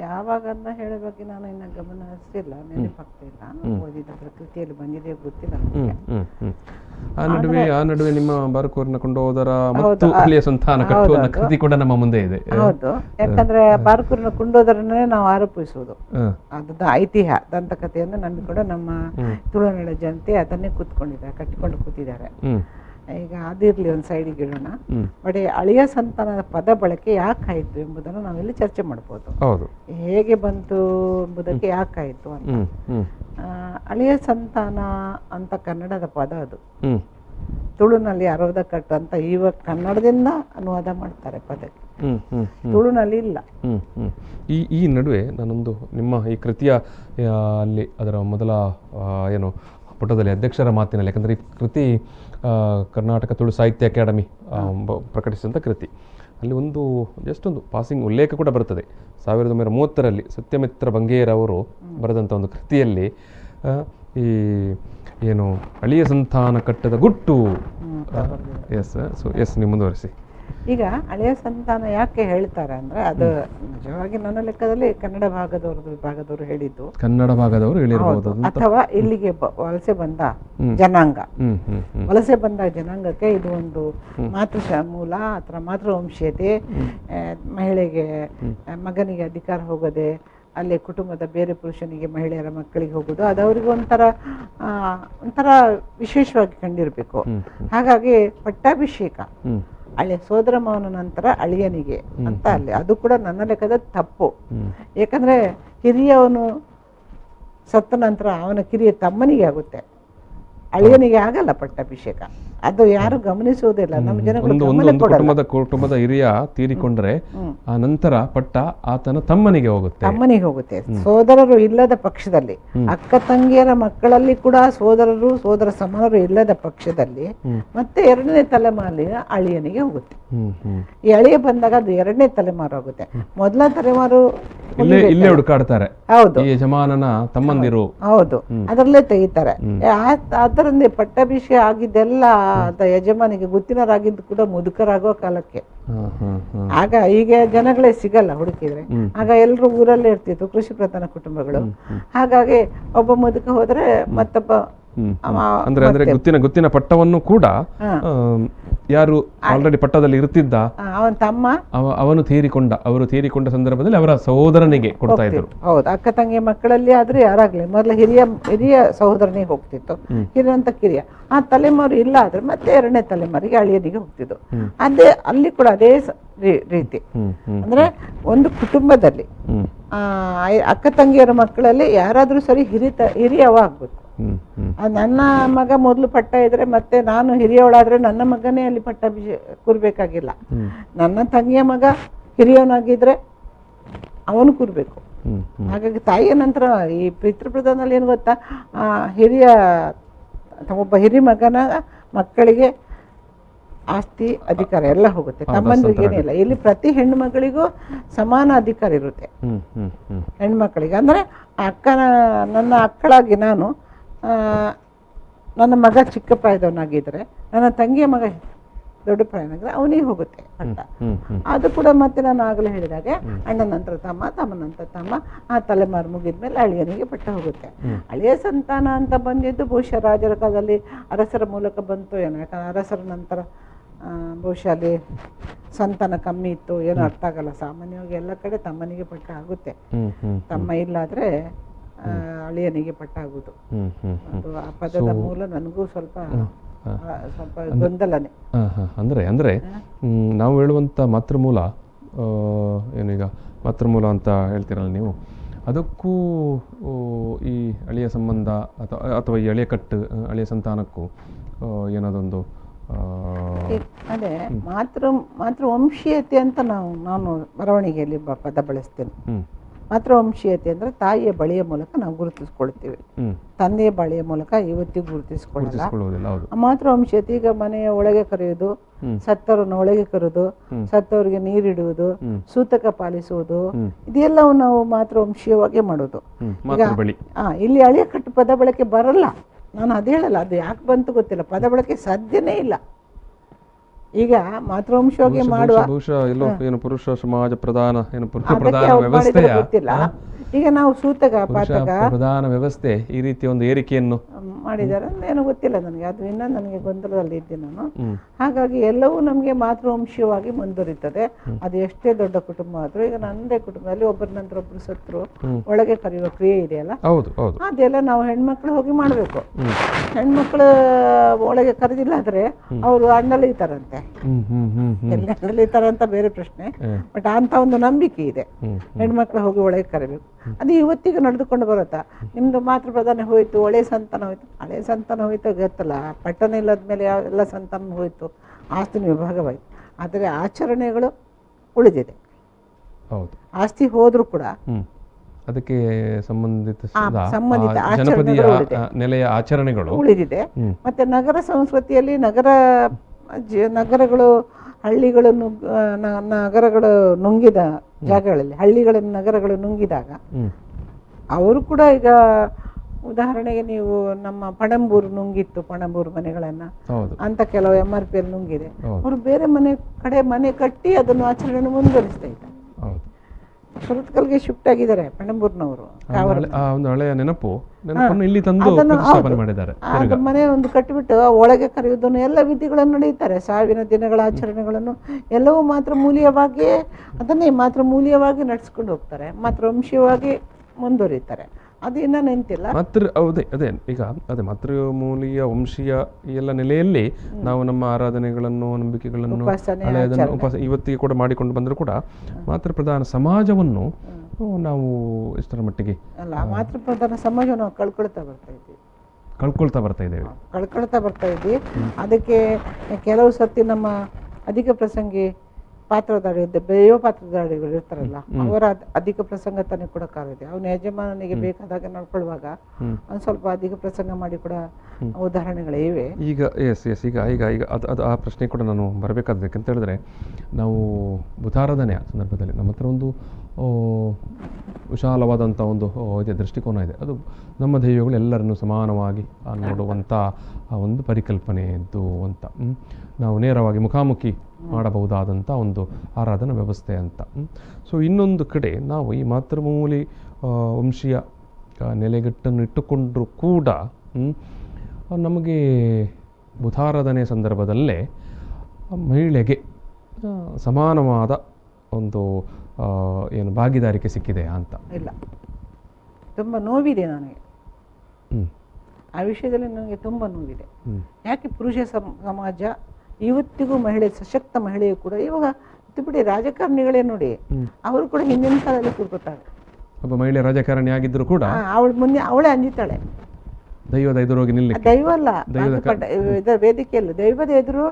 ಯಾವಾಗ ಅಂತ ಹೇಳೋ ಬಗ್ಗೆ ನಾನು ಇನ್ನು ಗಮನ ಹರಿಸಿಲ್ಲ, ನೆನಪಾಗ್ತಿಲ್ಲ. ಓದಿದ ಪ್ರಕೃತಿಯಲ್ಲಿ ಬಂದಿದೆ ಗೊತ್ತಿಲ್ಲ ನನಗೆ. ಆ ನಡುವೆ ನಿಮ್ಮ ಬಾರ್ಕೂರಿನ ಕೊಂಡೋದರ ಮತ್ತು ಹಳೆಯ ಸಂತಾನ ಕಟ್ಟು ಅನ್ನೋ ಕೃತಿ ಕೂಡ ನಮ್ಮ ಮುಂದೆ ಇದೆ. ಹೌದು, ಯಾಕಂದ್ರೆ ಬಾರ್ಕೂರಿನ ಕೊಂಡೋದರನ್ನೇ ನಾವು ಆರೋಪಿಸುವುದು. ಅದು ಐತಿಹ್ಯ ದಂತಕಥೆಯನ್ನು ನಂಬಿಕೊಂಡು ನಮ್ಮ ತುಳುನಾಡ ಜನತೆ ಅದನ್ನೇ ಕಟ್ಟಿಕೊಂಡು ಕೂತಿದ್ದಾರೆ. ಈಗ ಅದಿರ್ಲಿ ಒಂದು ಸೈಡಿಗೆ ಇಡೋಣ. ಬಟ್ ಹಳೆಯ ಸಂತಾನದ ಪದ ಬಳಕೆ ಯಾಕಾಯ್ತು ಎಂಬುದನ್ನು ನಾವಿಲ್ಲಿ ಚರ್ಚೆ ಮಾಡ್ಬೋದು. ಹೇಗೆ ಬಂತು ಎಂಬುದಕ್ಕೆ ಯಾಕಾಯ್ತು ಅಂತ. ಹಳೆಯ ಸಂತಾನ ಅಂತ ಕನ್ನಡದ ಪದ, ಅದು ತುಳುನಲ್ಲಿ ಅರವದ ಕಟ್ಟು ಅಂತ ಇವಾಗ ಕನ್ನಡದಿಂದ ಅನುವಾದ ಮಾಡ್ತಾರೆ ಪದಕ್ಕೆ, ತುಳುನಲ್ಲಿ ಇಲ್ಲ. ಈ ನಡುವೆ ನಾನೊಂದು ನಿಮ್ಮ ಈ ಕೃತಿಯ ಅಲ್ಲಿ ಅದರ ಮೊದಲ ಪುಟದಲ್ಲಿ ಅಧ್ಯಕ್ಷರ ಮಾತಿನಲ್ಲಿ, ಯಾಕಂದರೆ ಈ ಕೃತಿ ಕರ್ನಾಟಕ ತುಳು ಸಾಹಿತ್ಯ ಅಕಾಡೆಮಿ ಪ್ರಕಟಿಸಿದಂಥ ಕೃತಿ, ಅಲ್ಲಿ ಜಸ್ಟ್ ಒಂದು ಪಾಸಿಂಗ್ ಉಲ್ಲೇಖ ಕೂಡ ಬರ್ತದೆ. 1930ರಲ್ಲಿ ಸತ್ಯಮಿತ್ರ ಬಂಗೇರವರು ಬರೆದಂಥ ಒಂದು ಕೃತಿಯಲ್ಲಿ ಈ ಹಳೆಯ ಸಂತಾನ ಕಟ್ಟದ ಗುಟ್ಟು. ಎಸ್ ನೀವು ಮುಂದುವರಿಸಿ. ಈಗ ಹಳೆಯ ಸಂತಾನ ಯಾಕೆ ಹೇಳ್ತಾರೆ ಅಂದ್ರೆ, ಅದು ನಿಜವಾಗಿ ನನ್ನ ಲೆಕ್ಕದಲ್ಲಿ ಕನ್ನಡ ಭಾಗದವರು ಹೇಳಿದ್ದು, ಕನ್ನಡ ಭಾಗದವರು ಹೇಳಿರಬಹುದು, ಅಥವಾ ಇಲ್ಲಿಗೆ ವಲಸೆ ಬಂದ ಜನಾಂಗ, ವಲಸೆ ಬಂದ ಜನಾಂಗಕ್ಕೆ ಇದು ಒಂದು ಮೂಲ ಅಥವಾ ಮಾತೃವಂಶೀಯತೆ, ಮಹಿಳೆಗೆ ಮಗನಿಗೆ ಅಧಿಕಾರ ಹೋಗದೆ ಅಲ್ಲಿ ಕುಟುಂಬದ ಬೇರೆ ಪುರುಷನಿಗೆ ಮಹಿಳೆಯರ ಮಕ್ಕಳಿಗೆ ಹೋಗೋದು, ಅದು ಅವ್ರಿಗೆ ಒಂಥರ ವಿಶೇಷವಾಗಿ ಕಂಡಿರಬೇಕು. ಹಾಗಾಗಿ ಪಟ್ಟಾಭಿಷೇಕ ಸೋದರ ಮಾವನ ನಂತರ ಅಳಿಯನಿಗೆ ಅಂತ ಅಲ್ಲಿ, ಅದು ಕೂಡ ನನ್ನ ಲೆಕ್ಕದ ತಪ್ಪು. ಯಾಕಂದ್ರೆ ಹಿರಿಯವನು ಸತ್ತ ನಂತರ ಅವನ ಕಿರಿಯ ತಮ್ಮನಿಗೆ ಆಗುತ್ತೆ, ಅಳಿಯನಿಗೆ ಆಗಲ್ಲ ಪಟ್ಟಾಭಿಷೇಕ. ಅದು ಯಾರು ಗಮನಿಸುವುದಿಲ್ಲ, ನಮ್ಮ ಜನಗಳು. ಕುಟುಂಬದ ಹಿರಿಯ ತೀರಿಕೊಂಡ್ರೆ ಆ ನಂತರ ಪಟ್ಟ ಆತನ ತಮ್ಮನಿಗೆ ಹೋಗುತ್ತೆ. ಸೋದರರು ಇಲ್ಲದ ಪಕ್ಷದಲ್ಲಿ, ಅಕ್ಕ ತಂಗಿಯರ ಮಕ್ಕಳಲ್ಲಿ ಕೂಡ ಸೋದರ ಸಮಾನರು ಇಲ್ಲದ ಪಕ್ಷದಲ್ಲಿ ಮತ್ತೆ ಎರಡನೇ ತಲೆಮಾರಿನ ಅಳಿಯನಿಗೆ ಹೋಗುತ್ತೆ. ಈ ಅಳಿಯ ಬಂದಾಗ ಅದು ಎರಡನೇ ತಲೆಮಾರು ಆಗುತ್ತೆ. ಮೊದಲ ತಲೆಮಾರು ಇಲ್ಲೇ ಹುಡುಕಾಡ್ತಾರೆ, ಹೌದು, ಯಜಮಾನನ ತಮ್ಮಂದಿರು, ಹೌದು, ಅದರಲ್ಲೇ ತೆಗಿತಾರೆ. ಅದರಿಂದ ಪಟ್ಟಾಭಿಷೇಕ ಆಗಿದ್ದೆಲ್ಲ ಯಜಮಾನಿಗೆ ಗೊತ್ತಿನರಾಗಿದ್ದು ಕೂಡ ಮುದುಕರಾಗುವ ಕಾಲಕ್ಕೆ. ಆಗ ಈಗ ಜನಗಳೇ ಸಿಗಲ್ಲ ಹುಡುಕಿದ್ರೆ. ಆಗ ಎಲ್ಲರೂ ಊರಲ್ಲೇ ಇರ್ತಿತ್ತು, ಕೃಷಿ ಪ್ರಧಾನ ಕುಟುಂಬಗಳು. ಹಾಗಾಗಿ ಒಬ್ಬ ಮುದುಕ ಹೋದ್ರೆ ಮತ್ತೊಬ್ಬ ಅಂದ್ರೆ ಗುತ್ತಿನ ಪಟ್ಟವನ್ನು ಕೂಡ ಯಾರು ಆಲ್ರೆಡಿ ಪಟ್ಟದಲ್ಲಿ ಇರ್ತಿದ್ದ ಅವನ ತಮ್ಮ ಅವರು ತೀರಿಕೊಂಡ ಸಂದರ್ಭದಲ್ಲಿ ಅವರ ಸಹೋದರನಿಗೆ ಕೊಡ್ತಾ ಇದ್ರು. ಹೌದು, ಅಕ್ಕ ತಂಗಿ ಮಕ್ಕಳಲ್ಲಿ ಆದ್ರೆ ಯಾರಾಗ್ಲಿ ಮೊದಲು ಹಿರಿಯ ಸಹೋದರನಿಗೆ ಹೋಗ್ತಿತ್ತು, ಹಿರಿಯಂತ ಕಿರಿಯ. ಆ ತಲೆಮಾರು ಇಲ್ಲ ಆದ್ರೆ ಮತ್ತೆ ಎರಡನೇ ತಲೆಮಾರಿಗೆ ಅಳಿಯನಿಗೆ ಹೋಗ್ತಿದ್ದು. ಅದೇ ಅಲ್ಲಿ ಕೂಡ ಅದೇ ರೀತಿ. ಅಂದ್ರೆ ಒಂದು ಕುಟುಂಬದಲ್ಲಿ ಅಕ್ಕ ತಂಗಿಯರ ಮಕ್ಕಳಲ್ಲಿ ಯಾರಾದ್ರೂ ಸರಿ ಹಿರಿಯವ ಆಗ್ಬೇಕು. ನನ್ನ ಮಗ ಮೊದಲು ಪಟ್ಟ ಇದ್ರೆ ಮತ್ತೆ ನಾನು ಹಿರಿಯವಳಾದ್ರೆ ನನ್ನ ಮಗನೇ ಅಲ್ಲಿ ಪಟ್ಟ ಕೂರ್ಬೇಕಾಗಿಲ್ಲ. ನನ್ನ ತಂಗಿಯ ಮಗ ಹಿರಿಯವನಾಗಿದ್ರೆ ಅವನು ಕೂರ್ಬೇಕು. ಹಾಗಾಗಿ ತಾಯಿಯ ನಂತರ ಈ ಪಿತೃಪ್ರಧಾನದಲ್ಲಿ ಏನು ಗೊತ್ತಾ, ಒಬ್ಬ ಹಿರಿ ಮಗನ ಮಕ್ಕಳಿಗೆ ಆಸ್ತಿ ಅಧಿಕಾರ ಎಲ್ಲ ಹೋಗುತ್ತೆ, ತಮ್ಮಂದ್ರಿಗೆ ಏನಿಲ್ಲ. ಇಲ್ಲಿ ಪ್ರತಿ ಹೆಣ್ಣು ಮಗಳಿಗೂ ಸಮಾನ ಅಧಿಕಾರ ಇರುತ್ತೆ ಹೆಣ್ಮಕ್ಳಿಗೆ. ಅಂದ್ರೆ ನನ್ನ ಅಕ್ಕಳಾಗಿ ನಾನು ನನ್ನ ಮಗ ಚಿಕ್ಕ ಪ್ರಾಯದವನಾಗಿದ್ರೆ ನನ್ನ ತಂಗಿಯ ಮಗ ದೊಡ್ಡ ಪ್ರಾಯನಾಗಿದ್ರೆ ಅವನಿಗೆ ಹೋಗುತ್ತೆ ಪಟ್ಟ. ಅದು ಕೂಡ ಮತ್ತೆ ನಾನು ಆಗಲೇ ಹೇಳಿದಾಗೆ ಅಣ್ಣನ ನಂತರ ತಮ್ಮ, ತಮ್ಮ ನಂತರ ತಮ್ಮ, ಆ ತಲೆಮಾರು ಮುಗಿದ್ಮೇಲೆ ಅಳಿಯನಿಗೆ ಪಟ್ಟ ಹೋಗುತ್ತೆ. ಅಳಿಯ ಸಂತಾನ ಅಂತ ಬಂದಿದ್ದು ಬಹುಶಃ ರಾಜರ ಕಾಲದಲ್ಲಿ ಅರಸರ ಮೂಲಕ ಬಂತು ಏನೋ. ಯಾಕಂದ್ರೆ ಅರಸರ ನಂತರ ಬಹುಶಃ ಅಲ್ಲಿ ಸಂತಾನ ಕಮ್ಮಿ ಇತ್ತು, ಏನೋ ಅರ್ಥ ಆಗಲ್ಲ. ಸಾಮಾನ್ಯವಾಗಿ ಎಲ್ಲ ಕಡೆ ತಮ್ಮನಿಗೆ ಪಟ್ಟ ಆಗುತ್ತೆ, ತಮ್ಮ ಇಲ್ಲಾದ್ರೆ ಅಳಿಯನಿಗೆ ಪಟ್ಟ ಆಗುದು. ಅದು ಆ ಪದದ ಮೂಲ ನನಗೂ ಸ್ವಲ್ಪ ಗೊಂದಲನೆ. ಅಂದ್ರೆ ನಾವು ಹೇಳುವಂತ ಮಾತೃಮೂಲ ಏನೀಗ ಮಾತೃಮೂಲ ಅಂತ ಹೇಳ್ತೀರಲ್ಲ ನೀವು, ಅದಕ್ಕೂ ಈ ಅಳಿಯ ಸಂಬಂಧ ಅಥವಾ ಈ ಅಳಿಯ ಕಟ್ಟು ಅಳಿಯ ಸಂತಾನಕ್ಕೂ ಏನಾದೊಂದು ಅದೇ ಮಾತೃವಂಶೀಯತೆ ಅಂತ ನಾನು ಬರವಣಿಗೆಯಲ್ಲಿ ಪದ ಬಳಸ್ತೇನೆ. ಮಾತೃವಂಶೀಯತೆ ಅಂದ್ರೆ ತಾಯಿಯ ಬಳಿಯ ಮೂಲಕ ನಾವು ಗುರುತಿಸ್ಕೊಳ್ತೀವಿ, ತಂದೆಯ ಬಳಿಯ ಮೂಲಕ ಇವತ್ತಿಗೂ ಗುರುತಿಸ್ಕೊಳ್ಳಲ್ಲ. ಮಾತೃವಂಶೀಯತೆ ಈಗ ಮನೆಯ ಒಳಗೆ ಕರೆಯುವುದು, ಸತ್ತವರನ್ನ ಒಳಗೆ ಕರೆದು ಸತ್ತವರಿಗೆ ನೀರಿಡುವುದು, ಸೂತಕ ಪಾಲಿಸುವುದು, ಇದೆಲ್ಲವೂ ನಾವು ಮಾತೃವಂಶೀಯವಾಗಿ ಮಾಡೋದು. ಈಗ ಇಲ್ಲಿ ಅಳಿಯ ಕಟ್ಟು ಪದ ಬಳಕೆ ಬರಲ್ಲ. ನಾನು ಅದೇ ಹೇಳಲ್ಲ, ಅದು ಯಾಕೆ ಬಂತು ಗೊತ್ತಿಲ್ಲ, ಪದ ಬಳಕೆ ಸಾಧ್ಯನೇ ಇಲ್ಲ. ಈಗ ಮಾತೃವಂಶವಾಗಿ ಮಾಡುವ ಪುರುಷ ಸಮಾಜ ಪ್ರಧಾನ ವ್ಯವಸ್ಥೆ ಗೊತ್ತಿಲ್ಲ. ಈಗ ನಾವು ಸೂತಕ ಪಾತಕ ಪ್ರಧಾನ ವ್ಯವಸ್ಥೆ ಈ ರೀತಿಯ ಒಂದು ಏರಿಕೆಯನ್ನು ಮಾಡಿದ್ದಾರೆ ಏನು ಗೊತ್ತಿಲ್ಲ ನನಗೆ. ಅದು ಇನ್ನೂ ನನಗೆ ಗೊಂದಲದಲ್ಲಿ ಇದ್ದೆ ನಾನು. ಹಾಗಾಗಿ ಎಲ್ಲವೂ ನಮಗೆ ಮಾತೃವಂಶೀಯವಾಗಿ ಮುಂದುವರಿತದೆ. ಅದು ಎಷ್ಟೇ ದೊಡ್ಡ ಕುಟುಂಬ ಆದ್ರೂ. ಈಗ ನನ್ನದೇ ಕುಟುಂಬದಲ್ಲಿ ಒಬ್ಬರ ನಂತರ ಒಬ್ರು ಸತ್ರು ಒಳಗೆ ಕರೆಯುವ ಕ್ರಿಯೆ ಇದೆಯಲ್ಲ, ಅದೆಲ್ಲ ನಾವು ಹೆಣ್ಮಕ್ಳು ಹೋಗಿ ಮಾಡ್ಬೇಕು. ಹೆಣ್ಮಕ್ಳು ಒಳಗೆ ಕರೆದಿಲ್ಲ ಆದ್ರೆ ಅವರು ಅಂಡಲಿತಾರಂತೆ. ಎಲ್ಲಿ ಅಂಡಲಿತಾರಂತ ಬೇರೆ ಪ್ರಶ್ನೆ, ಬಟ್ ಅಂತ ಒಂದು ನಂಬಿಕೆ ಇದೆ. ಹೆಣ್ಮಕ್ಳು ಹೋಗಿ ಒಳಗೆ ಕರಿಬೇಕು. ಅದು ಇವತ್ತಿಗೂ ನಡೆದುಕೊಂಡು ಬರುತ್ತಾ. ನಿಮ್ದು ಮಾತೃ ಪ್ರಧಾನ ಹೋಯ್ತು, ಒಳ್ಳೆ ಸಂತಾನ ಹೋಯ್ತು, ಹಳೆ ಸಂತಾನ ಹೋಯ್ತು ಗೊತ್ತಲ್ಲ. ಪಟ್ಟಣ ಇಲ್ಲದ್ಮೇಲೆ ಎಲ್ಲ ಸಂತಾನ ಹೋಯ್ತು, ಆಸ್ತಿನ ವಿಭಾಗವಾಯ್ತು. ಆದರೆ ಆಚರಣೆಗಳು ಉಳಿದಿದೆ. ಆಸ್ತಿ ಹೋದ್ರೂ ಕೂಡ ಅದಕ್ಕೆ ಸಂಬಂಧಿತ ಜನಪದೀಯ ನೆಲೆಯ ಆಚರಣೆಗಳು ಉಳಿದಿದೆ. ಮತ್ತೆ ನಗರ ಸಂಸ್ಕೃತಿಯಲ್ಲಿ ನಗರಗಳು ಹಳ್ಳಿಗಳನ್ನು ನಗರಗಳು ನುಂಗಿದ ಜಾಗಗಳಲ್ಲಿ ನಗರಗಳು ನುಂಗಿದಾಗ ಅವರು ಕೂಡ ಈಗ ಉದಾಹರಣೆಗೆ ನೀವು ನಮ್ಮ ಪಣಂಬೂರು ನುಂಗಿತ್ತು, ಪಣಂಬೂರು ಮನೆಗಳನ್ನ ಅಂತ ಕೆಲವು MRP ಅಲ್ಲಿ ನುಂಗಿದೆ. ಅವರು ಬೇರೆ ಮನೆ ಕಟ್ಟಿ ಅದನ್ನು ಆಚರಣೆ ಮುಂದುವರಿಸ್ತಾ ಇದ್ದಾರೆ. ಸುರತ್ಕಲ್ಗೆ ಶಿಫ್ಟ್ ಆಗಿದ್ದಾರೆ ಪಣಂಬೂರ್ನವರು. ಮನೆ ಒಂದು ಕಟ್ಟಿಬಿಟ್ಟು ಒಳಗೆ ಕರೆಯುವುದನ್ನು ಎಲ್ಲ ವಿಧಿಗಳನ್ನು ನಡೆಯುತ್ತಾರೆ. ಸಾವಿನ ದಿನಗಳ ಆಚರಣೆಗಳನ್ನು ಎಲ್ಲವೂ ಮಾತ್ರ ಮೂಲ್ಯವಾಗಿ ಅದನ್ನೇ ಮಾತ್ರ ಮೂಲ್ಯವಾಗಿ ನಡೆಸ್ಕೊಂಡು ಹೋಗ್ತಾರೆ, ಮಾತ್ರ ವಂಶೀಯವಾಗಿ ಮುಂದುವರಿತಾರೆ. ಅದು ಇನ್ನ ನಿಂತಿಲ್ಲ. ಮಾತೃಮೂಲಿಯ ವಂಶೀಯ ಎಲ್ಲ ನೆಲೆಯಲ್ಲಿ ನಾವು ನಮ್ಮ ಆರಾಧನೆಗಳನ್ನು ನಂಬಿಕೆಗಳನ್ನು ಇವತ್ತಿಗೆ ಕೂಡ ಮಾಡಿಕೊಂಡು ಬಂದರೂ ಕೂಡ ಮಾತೃಪ್ರಧಾನ ಸಮಾಜವನ್ನು ನಾವು ಎಷ್ಟರ ಮಟ್ಟಿಗೆ ಮಾತೃಪ್ರಧಾನ ಸಮಾಜ ನಾವು ಕಳ್ಕೊಳ್ತಾ ಬರ್ತಾ ಇದ್ದೀವಿ. ಅದಕ್ಕೆ ಕೆಲವು ಸರ್ತಿ ನಮ್ಮ ಅಧಿಕ ಪ್ರಸಂಗಿ ಪಾತ್ರಧಾರಿಗಳು ಇರ್ತಾರಲ್ಲ, ಅವರ ಅಧಿಕ ಪ್ರಸಂಗ ತಾನೇ ಕೊಡಕ್ಕಾಗುತ್ತೆ. ಅವನ ಯಜಮಾನನಿಗೆ ಬೇಕಾದಾಗ ನಡ್ಕೊಳ್ಳುವಾಗ ಒಂದ್ ಸ್ವಲ್ಪ ಅಧಿಕ ಪ್ರಸಂಗ ಮಾಡಿ ಕೂಡ ಉದಾಹರಣೆಗಳೇ ಇವೆ. ಈಗ ಆ ಪ್ರಶ್ನೆ ಕೂಡ ನಾನು ಬರಬೇಕಾದ ಅಂತ ಹೇಳಿದ್ರೆ, ನಾವು ಬುಧಾರಾಧನೆಯ ಸಂದರ್ಭದಲ್ಲಿ ನಮ್ಮ ಹತ್ರ ಒಂದು ವಿಶಾಲವಾದಂಥ ಒಂದು ದೃಷ್ಟಿಕೋನ ಇದೆ. ಅದು ನಮ್ಮ ದೈವಗಳು ಎಲ್ಲರನ್ನು ಸಮಾನವಾಗಿ ನೋಡುವಂಥ ಒಂದು ಪರಿಕಲ್ಪನೆಯದ್ದು ಅಂತ, ನಾವು ನೇರವಾಗಿ ಮುಖಾಮುಖಿ ಮಾಡಬಹುದಾದಂಥ ಒಂದು ಆರಾಧನಾ ವ್ಯವಸ್ಥೆ ಅಂತ. ಸೊ ಇನ್ನೊಂದು ಕಡೆ ನಾವು ಈ ಮಾತೃಮೂಲಿ ವಂಶೀಯ ನೆಲೆಗಟ್ಟನ್ನು ಇಟ್ಟುಕೊಂಡ್ರೂ ಕೂಡ ನಮಗೆ ಬುಧಾರಾಧನೆ ಸಂದರ್ಭದಲ್ಲೇ ಮಹಿಳೆಗೆ ಸಮಾನವಾದ ಒಂದು ಏನು ಭಾಗಿದಾರಿಕೆ ಸಿಕ್ಕಿದೆಯಾ ಅಂತ? ಇಲ್ಲ, ತುಂಬ ನೋವಿದೆ ನನಗೆ. ಹ್ಞೂ ಆ ವಿಷಯದಲ್ಲಿ ನನಗೆ ತುಂಬ ನೋವಿದೆ. ಯಾಕೆ ಪುರುಷ ಸಮಾಜ ಇವತ್ತಿಗೂ ಮಹಿಳೆ, ಸಶಕ್ತ ಮಹಿಳೆಯು ಕೂಡ ಇವಾಗ ಬಿಡಿ ರಾಜಕಾರಣಿಗಳೇ ನೋಡಿ, ಅವರು ಕೂಡ ಹಿಂದಿನ ಕಾಲದಲ್ಲಿ ಕೂತ್ಕೊತಾರೆ. ಒಬ್ಬ ಮಹಿಳೆ ರಾಜಕಾರಣಿ ಆಗಿದ್ರು ಕೂಡ ಅವಳ ಮುಂದೆ ಅವಳೇ ಅಂಜಿತಾಳೆ. ದೈವದ ಎದುರೋಗಿ ನಿಲ್ಲಿ, ದೈವ ಅಲ್ಲ, ವೇದಿಕೆಯಲ್ಲಿ ದೈವದ ಎದುರು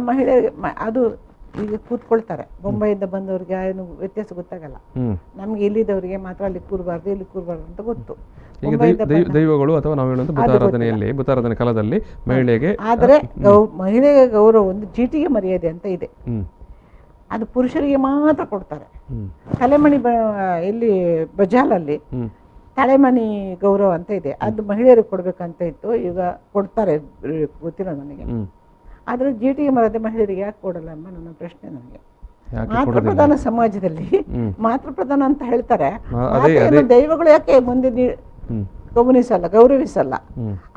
ಮಹಿಳೆ ಅದು ಈಗ ಕೂತ್ಕೊಳ್ತಾರೆ. ಬೊಂಬೈಯಿಂದ ಬಂದವ್ರಿಗೆ ಏನು ವ್ಯತ್ಯಾಸ ಗೊತ್ತಾಗಲ್ಲ. ನಮ್ಗೆ ಇಲ್ಲಿದ್ದವರಿಗೆ ಮಾತ್ರ ಅಲ್ಲಿ ಕೂರಬಾರ್ದು, ಇಲ್ಲಿ ಕೂರಬಾರ್ದು ಅಂತ ಗೊತ್ತು. ದೈವಗಳು ಅಥವಾ ನಾವು ಹೇಳುವಂತ ಬುಧಾರಾಧನೆಯಲ್ಲಿ, ಬುಧಾರಾಧನೆ ಕಾಲದಲ್ಲಿ ಮಹಿಳೆಗೆ, ಆದರೆ ಮಹಿಳೆಗೆ ಗೌರವ, ಒಂದು ಜೀಟಿಗೆ ಮರ್ಯಾದೆ ಅಂತ ಇದೆ, ಅದು ಪುರುಷರಿಗೆ ಮಾತ್ರ ಕೊಡ್ತಾರೆ. ತಲೆಮಣಿ ಇಲ್ಲಿ ಬಜಾಲಲ್ಲಿ ತಲೆಮಣಿ ಗೌರವ ಅಂತ ಇದೆ, ಅದು ಮಹಿಳೆಯರಿಗೆ ಕೊಡ್ಬೇಕಂತ ಇತ್ತು, ಈಗ ಕೊಡ್ತಾರೆ ಗೊತ್ತಿಲ್ಲ ನನಗೆ. ಆದ್ರೆ ಜೀಟಿಗೆ ಮರ್ಯಾದೆ ಮಹಿಳೆಯರಿಗೆ ಯಾಕೆ ಕೊಡಲ್ಲ ಎಂಬ ನನ್ನ ಪ್ರಶ್ನೆ ನನಗೆ. ಮಾತೃಪ್ರಧಾನ ಸಮಾಜದಲ್ಲಿ ಮಾತೃಪ್ರಧಾನ ಅಂತ ಹೇಳ್ತಾರೆ, ದೈವಗಳು ಯಾಕೆ ಮುಂದೆ ಗೌರವಿಸಲ್ಲ?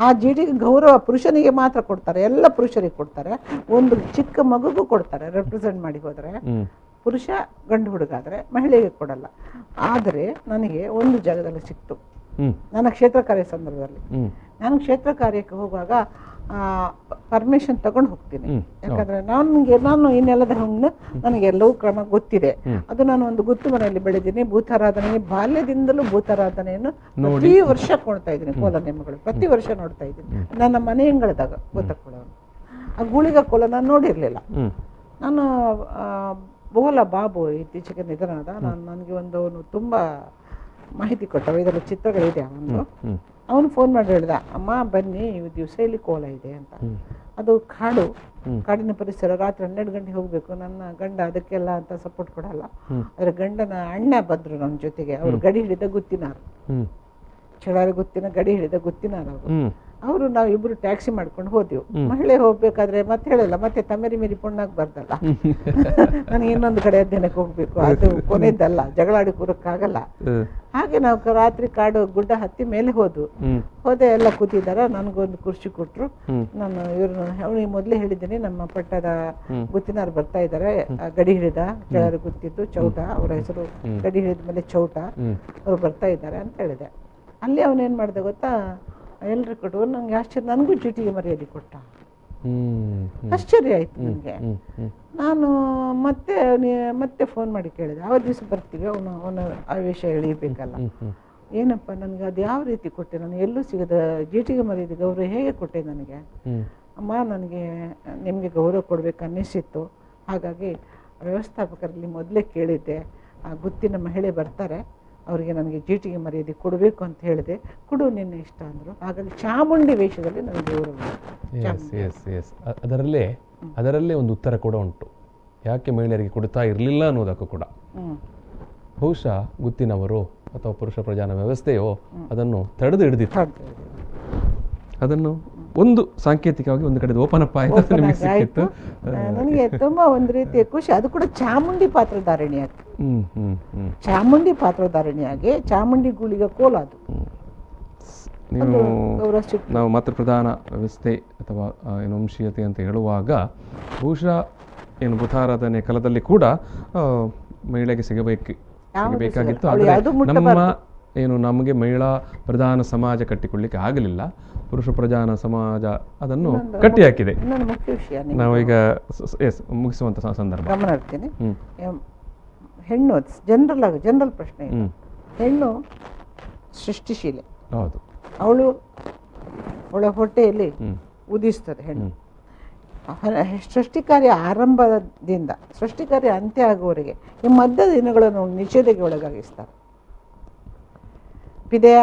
ಆ ಜೀಟಿಗೆ ಗೌರವ ಪುರುಷನಿಗೆ ಮಾತ್ರ ಕೊಡ್ತಾರೆ, ಎಲ್ಲ ಪುರುಷರಿಗೆ ಕೊಡ್ತಾರೆ. ಒಂದು ಚಿಕ್ಕ ಮಗುಗೂ ಕೊಡ್ತಾರೆ ರೆಪ್ರೆಸೆಂಟ್ ಮಾಡಿ ಹೋದ್ರೆ. ಪುರುಷ ಗಂಡು ಹುಡುಗ ಆದ್ರೆ ಮಹಿಳೆಗೆ ಕೊಡಲ್ಲ. ಆದರೆ ನನಗೆ ಒಂದು ಜಾಗದಲ್ಲಿ ಸಿಕ್ತು, ನನ್ನ ಕ್ಷೇತ್ರ ಕಾರ್ಯ ಸಂದರ್ಭದಲ್ಲಿ. ನಾನು ಕ್ಷೇತ್ರ ಕಾರ್ಯಕ್ಕೆ ಹೋಗುವಾಗ ಪರ್ಮಿಷನ್ ತಗೊಂಡು ಹೋಗ್ತೀನಿ. ಯಾಕಂದ್ರೆ ನಾನು ಇನ್ನೆಲ್ಲದ ಹಂಗೆ ನನಗೆಲ್ಲವೂ ಕ್ರಮ ಗೊತ್ತಿದೆ. ಅದು ನಾನು ಒಂದು ಗುತ್ತು ಮನೆಯಲ್ಲಿ ಬೆಳೆದೀನಿ. ಭೂತಾರಾಧನೆ ಬಾಲ್ಯದಿಂದಲೂ ಭೂತಾರಾಧನೆಯನ್ನು ಪ್ರತಿ ವರ್ಷ ಕೊಡ್ತಾ ಇದ್ದೀನಿ. ಕೋಲ ನೇಮಗಳು ಪ್ರತಿ ವರ್ಷ ನೋಡ್ತಾ ಇದ್ದೀನಿ. ನನ್ನ ಮನೆ ಹೆಂಗಳದಾಗ ಗೊತ್ತಾಕೊಳ್ಳೋರು ಆ ಗೂಳಿಗ ಕೋಲ ನಾನು ನೋಡಿರ್ಲಿಲ್ಲ. ನಾನು ಬೋಲ ಬಾಬು ಇತ್ತೀಚೆಗೆ ನಿಧನದ, ನನಗೆ ಒಂದು ತುಂಬಾ ಮಾಹಿತಿ ಕೊಟ್ಟ, ಇದರಲ್ಲಿ ಚಿತ್ರಗಳಿದೆ. ಅವನು ಫೋನ್ ಮಾಡಿ ಹೇಳಿದ, ಅಮ್ಮ ಬನ್ನಿ ಈ ದಿವಸ ಇಲ್ಲಿ ಕೋಲ ಇದೆ ಅಂತ. ಅದು ಕಾಡಿನ ಪರಿಸರ, ರಾತ್ರಿ 12 ಗಂಟೆಗೆ ಹೋಗ್ಬೇಕು. ನನ್ನ ಗಂಡ ಅದಕ್ಕೆಲ್ಲ ಅಂತ ಸಪೋರ್ಟ್ ಕೊಡಲ್ಲ. ಆದ್ರೆ ಗಂಡನ ಅಣ್ಣ ಬಂದ್ರು ನನ್ನ ಜೊತೆಗೆ. ಅವ್ರು ಗಡಿ ಹಿಡಿದ ಗುತ್ತಿನಾರು, ಚಳಾರಿ ಗುತ್ತಿನ ಗಡಿ ಹಿಡಿದ ಗುತ್ತಿನಾರು ಅವರು. ನಾವಿಬ್ರು ಟ್ಯಾಕ್ಸಿ ಮಾಡ್ಕೊಂಡು ಹೋದೆವು. ಮಹಿಳೆ ಹೋಗ್ಬೇಕಾದ್ರೆ ಮತ್ತೆ ಹೇಳಿಲ್ಲ, ಮತ್ತೆ ತಮೇರಿ ಮೇರಿ ಪುಣ್ಣಾಗ ಬರ್ದಲ್ಲ, ನನಗೆ ಇನ್ನೊಂದು ಕಡೆ ಅಧ್ಯಯನಕ್ಕೆ ಹೋಗ್ಬೇಕು, ಅದು ಕೊನೆದ್ದಲ್ಲ, ಜಗಳಾಡಿ ಕೂರಕ್ಕಾಗಲ್ಲ. ಹಾಗೆ ನಾವು ರಾತ್ರಿ ಕಾಡು ಗುಡ್ಡ ಹತ್ತಿ ಮೇಲೆ ಹೋದೆ. ಎಲ್ಲ ಕೂತಿದ್ದಾರೆ, ನನಗೊಂದು ಕುರ್ಚಿ ಕೊಟ್ರು. ನಾನು ಅವನಿಗೆ ಮೊದಲೇ ಹೇಳಿದ್ದೀನಿ, ನಮ್ಮ ಪಟ್ಟದ ಗುತ್ತಿನಾರು ಬರ್ತಾ ಇದ್ದಾರೆ, ಗಡಿ ಹಿಡಿದ ಚಳಾರಿ ಗುತ್ತಿದ್ದು ಚೌಟ, ಅವರ ಹೆಸರು ಗಡಿ ಹಿಡಿದ ಮೇಲೆ ಚೌಟ, ಅವ್ರು ಬರ್ತಾ ಇದ್ದಾರೆ ಅಂತ ಹೇಳಿದೆ. ಅಲ್ಲಿ ಅವನೇನ್ ಮಾಡಿದೆ ಗೊತ್ತಾ, ಎಲ್ರು ಕೊಟ್ಟು ನಂಗೆ ಆಶ್ಚರ್ಯ, ನನಗೂ ಜೀಟಿಗೆ ಮರ್ಯಾದೆ ಕೊಟ್ಟ. ಆಶ್ಚರ್ಯ ಆಯ್ತು ನನಗೆ. ನಾನು ಮತ್ತೆ ಫೋನ್ ಮಾಡಿ ಕೇಳಿದೆ, ಯಾವ ದಿವಸ ಬರ್ತೀವಿ, ಅವನು ಆ ವಿಷಯ ಎಳಿಬೇಕಲ್ಲ. ಏನಪ್ಪ ನನಗೆ ಅದು ಯಾವ ರೀತಿ ಕೊಟ್ಟೆ, ನಾನು ಎಲ್ಲೂ ಸಿಗದ ಜೀಟಿಗೆ ಮರ್ಯಾದೆ ಗೌರವ ಹೇಗೆ ಕೊಟ್ಟೆ ನನಗೆ? ಅಮ್ಮ ನನಗೆ ನಿಮಗೆ ಗೌರವ ಕೊಡ್ಬೇಕು ಅನ್ನಿಸಿತ್ತು, ಹಾಗಾಗಿ ವ್ಯವಸ್ಥಾಪಕರಲ್ಲಿ ಮೊದಲೇ ಕೇಳಿದ್ದೆ, ಆ ಗುತ್ತಿನ ಮಹಿಳೆ ಬರ್ತಾರೆ, ಅವರಿಗೆ ನನಗೆ ಜೀಟಿಗೆ ಮರ್ಯಾದೆ ಕೊಡಬೇಕು ಅಂತ ಹೇಳಿದೆ. ಕೊಡು ನಿನ್ನ ಇಷ್ಟ ಅಂದರು. ಹಾಗಾಗಿ ಚಾಮುಂಡಿ ವೇಷದಲ್ಲಿ ನನಗೆ ಗೌರವ. ಅದರಲ್ಲೇ ಒಂದು ಉತ್ತರ ಕೂಡ ಉಂಟು, ಯಾಕೆ ಮಹಿಳೆಯರಿಗೆ ಕೊಡ್ತಾ ಇರಲಿಲ್ಲ ಅನ್ನೋದಕ್ಕೂ ಕೂಡ. ಬಹುಶಃ ಗುತ್ತಿನವರು ಅಥವಾ ಪುರುಷ ಪ್ರಧಾನ ವ್ಯವಸ್ಥೆಯೋ ಅದನ್ನು ತಡೆದು ಹಿಡಿದಿತ್ತು. ಅದನ್ನು ಒಂದು ಸಾಂಕೇತಿಕವಾಗಿ ಒಂದು ಕಡೆ ಓಪನ್ ಅಪ್ ಆಯ್ತು, ನಿಮಗೆ ಸಿಕ್ಕಿತ್ತು. ನನಗೆ ತುಂಬಾ ಒಂದು ರೀತಿಯ ಖುಷಿ. ಅದು ಕೂಡ ಚಾಮುಂಡಿ ಪಾತ್ರಧಾರಿಣಿಯಾಗಿ, ಚಾಮುಂಡಿ ಪಾತ್ರಧಾರಿಣಿಯಾಗಿ ಚಾಮುಂಡಿ ಗೂಳಿಗ ಕೋಲ. ಅದು ನಾವು ಮಾತೃಪ್ರಧಾನ ವ್ಯವಸ್ಥೆ ಅಥವಾ ಏನು ವಂಶೀಯತೆ ಅಂತ ಹೇಳುವಾಗ ಬಹುಶಃ ಏನು ಬುಧಾರಾಧನೆ ಕಾಲದಲ್ಲಿ ಕೂಡ ಮಹಿಳೆಗೆ ಸಿಗಬೇಕಾಗಿತ್ತು. ಆದರೆ ನಮ್ಮ ಏನು ನಮಗೆ ಮಹಿಳಾ ಪ್ರಧಾನ ಸಮಾಜ ಕಟ್ಟಿಕೊಳ್ಳಿಕ್ಕೆ ಆಗಲಿಲ್ಲ. ಪುರುಷ ಪ್ರಧಾನ ಸಮಾಜ ಅದನ್ನು ಕಟ್ಟಿ ಹಾಕಿದೆ. ನಾವೀಗ ಮುಗಿಸುವಂತ ಸಂದರ್ಭ ಗಮನ ಇಡ್ತೀನಿ. ಹೆಣ್ಣು ಜನರಲ್ ಪ್ರಶ್ನೆ, ಹೆಣ್ಣು ಸೃಷ್ಟಿಶೀಲೆ. ಹೌದು, ಅವಳ ಹೊಟ್ಟೆಯಲ್ಲಿ ಉದಿಸ್ತದೆ ಹೆಣ್ಣು. ಸೃಷ್ಟಿ ಕಾರ್ಯ ಆರಂಭದಿಂದ ಸೃಷ್ಟಿ ಕಾರ್ಯ ಅಂತ್ಯ ಆಗುವವರೆಗೆ ಈ ಮಧ್ಯದ ದಿನಗಳನ್ನು ನಿಷೇಧಕ್ಕೆ ಒಳಗಾಗಿಸ್ತಾರೆ. ಪಿದೆಯ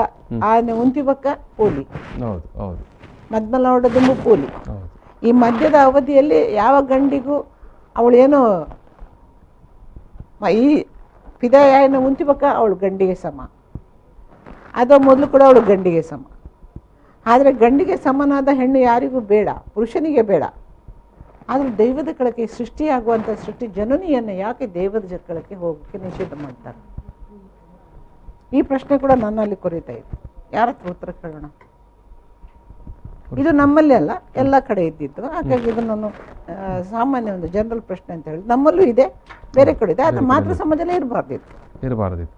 ಆನೆ ಉಂತಿ ಬಕ್ಕ ಪೋಲಿ, ಮದ್ಮಲ ದುಂಬು ಪೋಲಿ. ಈ ಮಧ್ಯದ ಅವಧಿಯಲ್ಲಿ ಯಾವ ಗಂಡಿಗೂ ಅವಳೇನು ಈ ಪಿದೆಯ ಉಂತಿ ಬಕ್ಕ ಅವಳು ಗಂಡಿಗೆ ಸಮ, ಅದು ಮೊದಲು ಕೂಡ ಅವಳು ಗಂಡಿಗೆ ಸಮ. ಆದರೆ ಗಂಡಿಗೆ ಸಮನಾದ ಹೆಣ್ಣು ಯಾರಿಗೂ ಬೇಡ, ಪುರುಷನಿಗೆ ಬೇಡ. ಆದರೆ ದೈವದ ಕಳಕ್ಕೆ ಸೃಷ್ಟಿಯಾಗುವಂಥ ಸೃಷ್ಟಿ ಜನನಿಯನ್ನು ಯಾಕೆ ದೈವದ ಕಳಕ್ಕೆ ಹೋಗೋಕ್ಕೆ ನಿಷೇಧ ಮಾಡ್ತಾರೆ? ಈ ಪ್ರಶ್ನೆ ಕೂಡ ನನ್ನಲ್ಲಿ ಕೊರೀತಾ ಇದೆ. ಯಾರ ಹತ್ರ ಉತ್ತರ ಕೇಳೋಣ? ಇದು ನಮ್ಮಲ್ಲಿ ಅಲ್ಲ, ಎಲ್ಲ ಕಡೆ ಇದ್ದಿದ್ದು. ಹಾಗಾಗಿ ಇದನ್ನು ಸಾಮಾನ್ಯ ಒಂದು ಜನರಲ್ ಪ್ರಶ್ನೆ ಅಂತ ಹೇಳಿ ನಮ್ಮಲ್ಲೂ ಇದೆ, ಬೇರೆ ಕಡೆ ಇದೆ. ಅದು ಮಾತೃ ಸಮಾಜದಲ್ಲೇ ಇರಬಾರ್ದಿತ್ತು.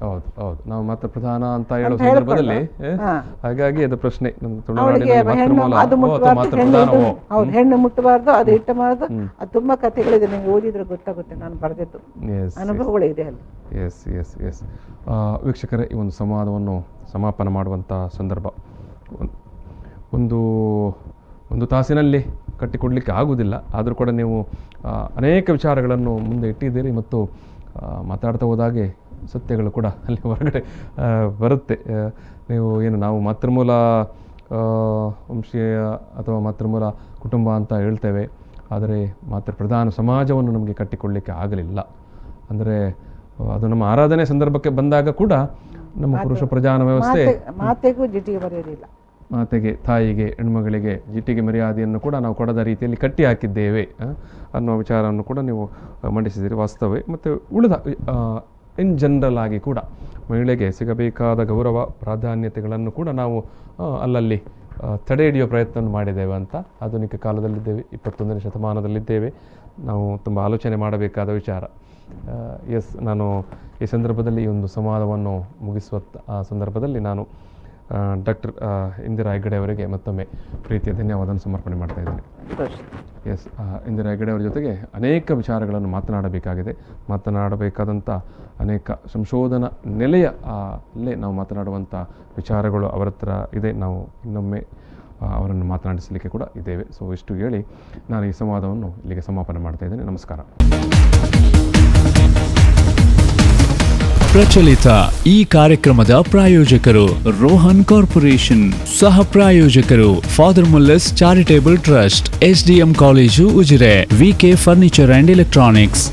ಹೌದು ಹೌದು, ನಾವು ಮಾತ್ರ ಪ್ರಧಾನ ಅಂತ ಹೇಳುವ ಸಂದರ್ಭದಲ್ಲಿ ಹಾಗಾಗಿ ಅದು ಪ್ರಶ್ನೆ ಹೆಣ್ಣು ಮುಟ್ಟಬಾರ್ದು, ಅದು ಇಟ್ಟಬಾರ್ದು. ಅದು ತುಂಬಾ ಕಥೆಗಳಿದೆ, ನಿಮ್ಗೆ ಓದಿದ್ರೆ ಗೊತ್ತಾಗುತ್ತೆ. ನಾನು ಬರೆದಿದ್ದು ಅನುಭವಗಳಿದೆ ಅಲ್ಲಿ. ಎಸ್ ಎಸ್ ಎಸ್ ವೀಕ್ಷಕರೇ, ಈ ಒಂದು ಸಂವಾದವನ್ನು ಸಮಾಪನ ಮಾಡುವಂಥ ಸಂದರ್ಭ ಒಂದು ತಾಸಿನಲ್ಲಿ ಕಟ್ಟಿಕೊಡ್ಲಿಕ್ಕೆ ಆಗುವುದಿಲ್ಲ. ಆದರೂ ಕೂಡ ನೀವು ಅನೇಕ ವಿಚಾರಗಳನ್ನು ಮುಂದೆ ಇಟ್ಟಿದ್ದೀರಿ ಮತ್ತು ಮಾತಾಡ್ತಾ ಹೋದಾಗೆ ಸತ್ಯಗಳು ಕೂಡ ಅಲ್ಲಿ ಹೊರಗಡೆ ಬರುತ್ತೆ. ನೀವು ನಾವು ಮಾತೃಮೂಲ ವಂಶೀಯ ಅಥವಾ ಮಾತೃಮೂಲ ಕುಟುಂಬ ಅಂತ ಹೇಳ್ತೇವೆ, ಆದರೆ ಮಾತೃ ಪ್ರಧಾನ ಸಮಾಜವನ್ನು ನಮಗೆ ಕಟ್ಟಿಕೊಳ್ಳಲಿಕ್ಕೆ ಆಗಲಿಲ್ಲ. ಅಂದರೆ ಅದು ನಮ್ಮ ಆರಾಧನೆ ಸಂದರ್ಭಕ್ಕೆ ಬಂದಾಗ ಕೂಡ ನಮ್ಮ ಪುರುಷ ಪ್ರಧಾನ ವ್ಯವಸ್ಥೆ ಮಾತೆಗೂ ಜಿಟಿಗೆ ಬರೆಯೋದಿಲ್ಲ. ಮಾತೆಗೆ, ತಾಯಿಗೆ, ಹೆಣ್ಮಗಳಿಗೆ ಜಿಟಿಗೆ ಮರ್ಯಾದೆಯನ್ನು ಕೂಡ ನಾವು ಕೊಡದ ರೀತಿಯಲ್ಲಿ ಕಟ್ಟಿ ಹಾಕಿದ್ದೇವೆ ಅನ್ನುವ ವಿಚಾರವನ್ನು ಕೂಡ ನೀವು ಮಂಡಿಸಿದ್ದೀರಿ. ವಾಸ್ತವೇ. ಮತ್ತು ಉಳಿದ ಇನ್ ಜನರಲ್ ಆಗಿ ಕೂಡ ಮಹಿಳೆಗೆ ಸಿಗಬೇಕಾದ ಗೌರವ ಪ್ರಾಧಾನ್ಯತೆಗಳನ್ನು ಕೂಡ ನಾವು ಅಲ್ಲಲ್ಲಿ ತಡೆ ಹಿಡಿಯುವ ಪ್ರಯತ್ನವನ್ನು ಮಾಡಿದ್ದೇವೆ ಅಂತ. ಆಧುನಿಕ ಕಾಲದಲ್ಲಿದ್ದೇವೆ, 21ನೇ ಶತಮಾನದಲ್ಲಿದ್ದೇವೆ. ನಾವು ತುಂಬ ಆಲೋಚನೆ ಮಾಡಬೇಕಾದ ವಿಚಾರ. ಎಸ್, ನಾನು ಈ ಸಂದರ್ಭದಲ್ಲಿ ಈ ಒಂದು ಸಂವಾದವನ್ನು ಮುಗಿಸುವ ಸಂದರ್ಭದಲ್ಲಿ ನಾನು ಡಾಕ್ಟರ್ ಇಂದಿರಾ ಹೆಗ್ಗಡೆ ಅವರಿಗೆ ಮತ್ತೊಮ್ಮೆ ಪ್ರೀತಿಯ ಧನ್ಯವಾದವನ್ನು ಸಮರ್ಪಣೆ ಮಾಡ್ತಾ ಇದ್ದೇನೆ. ಎಸ್, ಇಂದಿರಾ ಹೆಗ್ಗಡೆ ಅವರ ಜೊತೆಗೆ ಅನೇಕ ವಿಚಾರಗಳನ್ನು ಮಾತನಾಡಬೇಕಾದಂಥ ಅನೇಕ ಸಂಶೋಧನಾ ನೆಲೆಯ ಅಲ್ಲೇ ನಾವು ಮಾತನಾಡುವಂಥ ವಿಚಾರಗಳು ಅವರ ಹತ್ರ ಇದೆ. ನಾವು ಇನ್ನೊಮ್ಮೆ ಅವರನ್ನು ಮಾತನಾಡಿಸಲಿಕ್ಕೆ ಕೂಡ ಇದ್ದೇವೆ. ಸೊ ಇಷ್ಟು ಹೇಳಿ ನಾನು ಈ ಸಂವಾದವನ್ನು ಇಲ್ಲಿಗೆ ಸಮಾಪನೆ ಮಾಡ್ತಾ ಇದ್ದೇನೆ. ನಮಸ್ಕಾರ. ಪ್ರಚಲಿತ ಈ ಕಾರ್ಯಕ್ರಮದ ಪ್ರಾಯೋಜಕರು ರೋಹನ್ ಕಾರ್ಪೊರೇಷನ್, ಸಹ ಪ್ರಾಯೋಜಕರು father Muller's charitable trust, SDM college Ujire, VK furniture and electronics.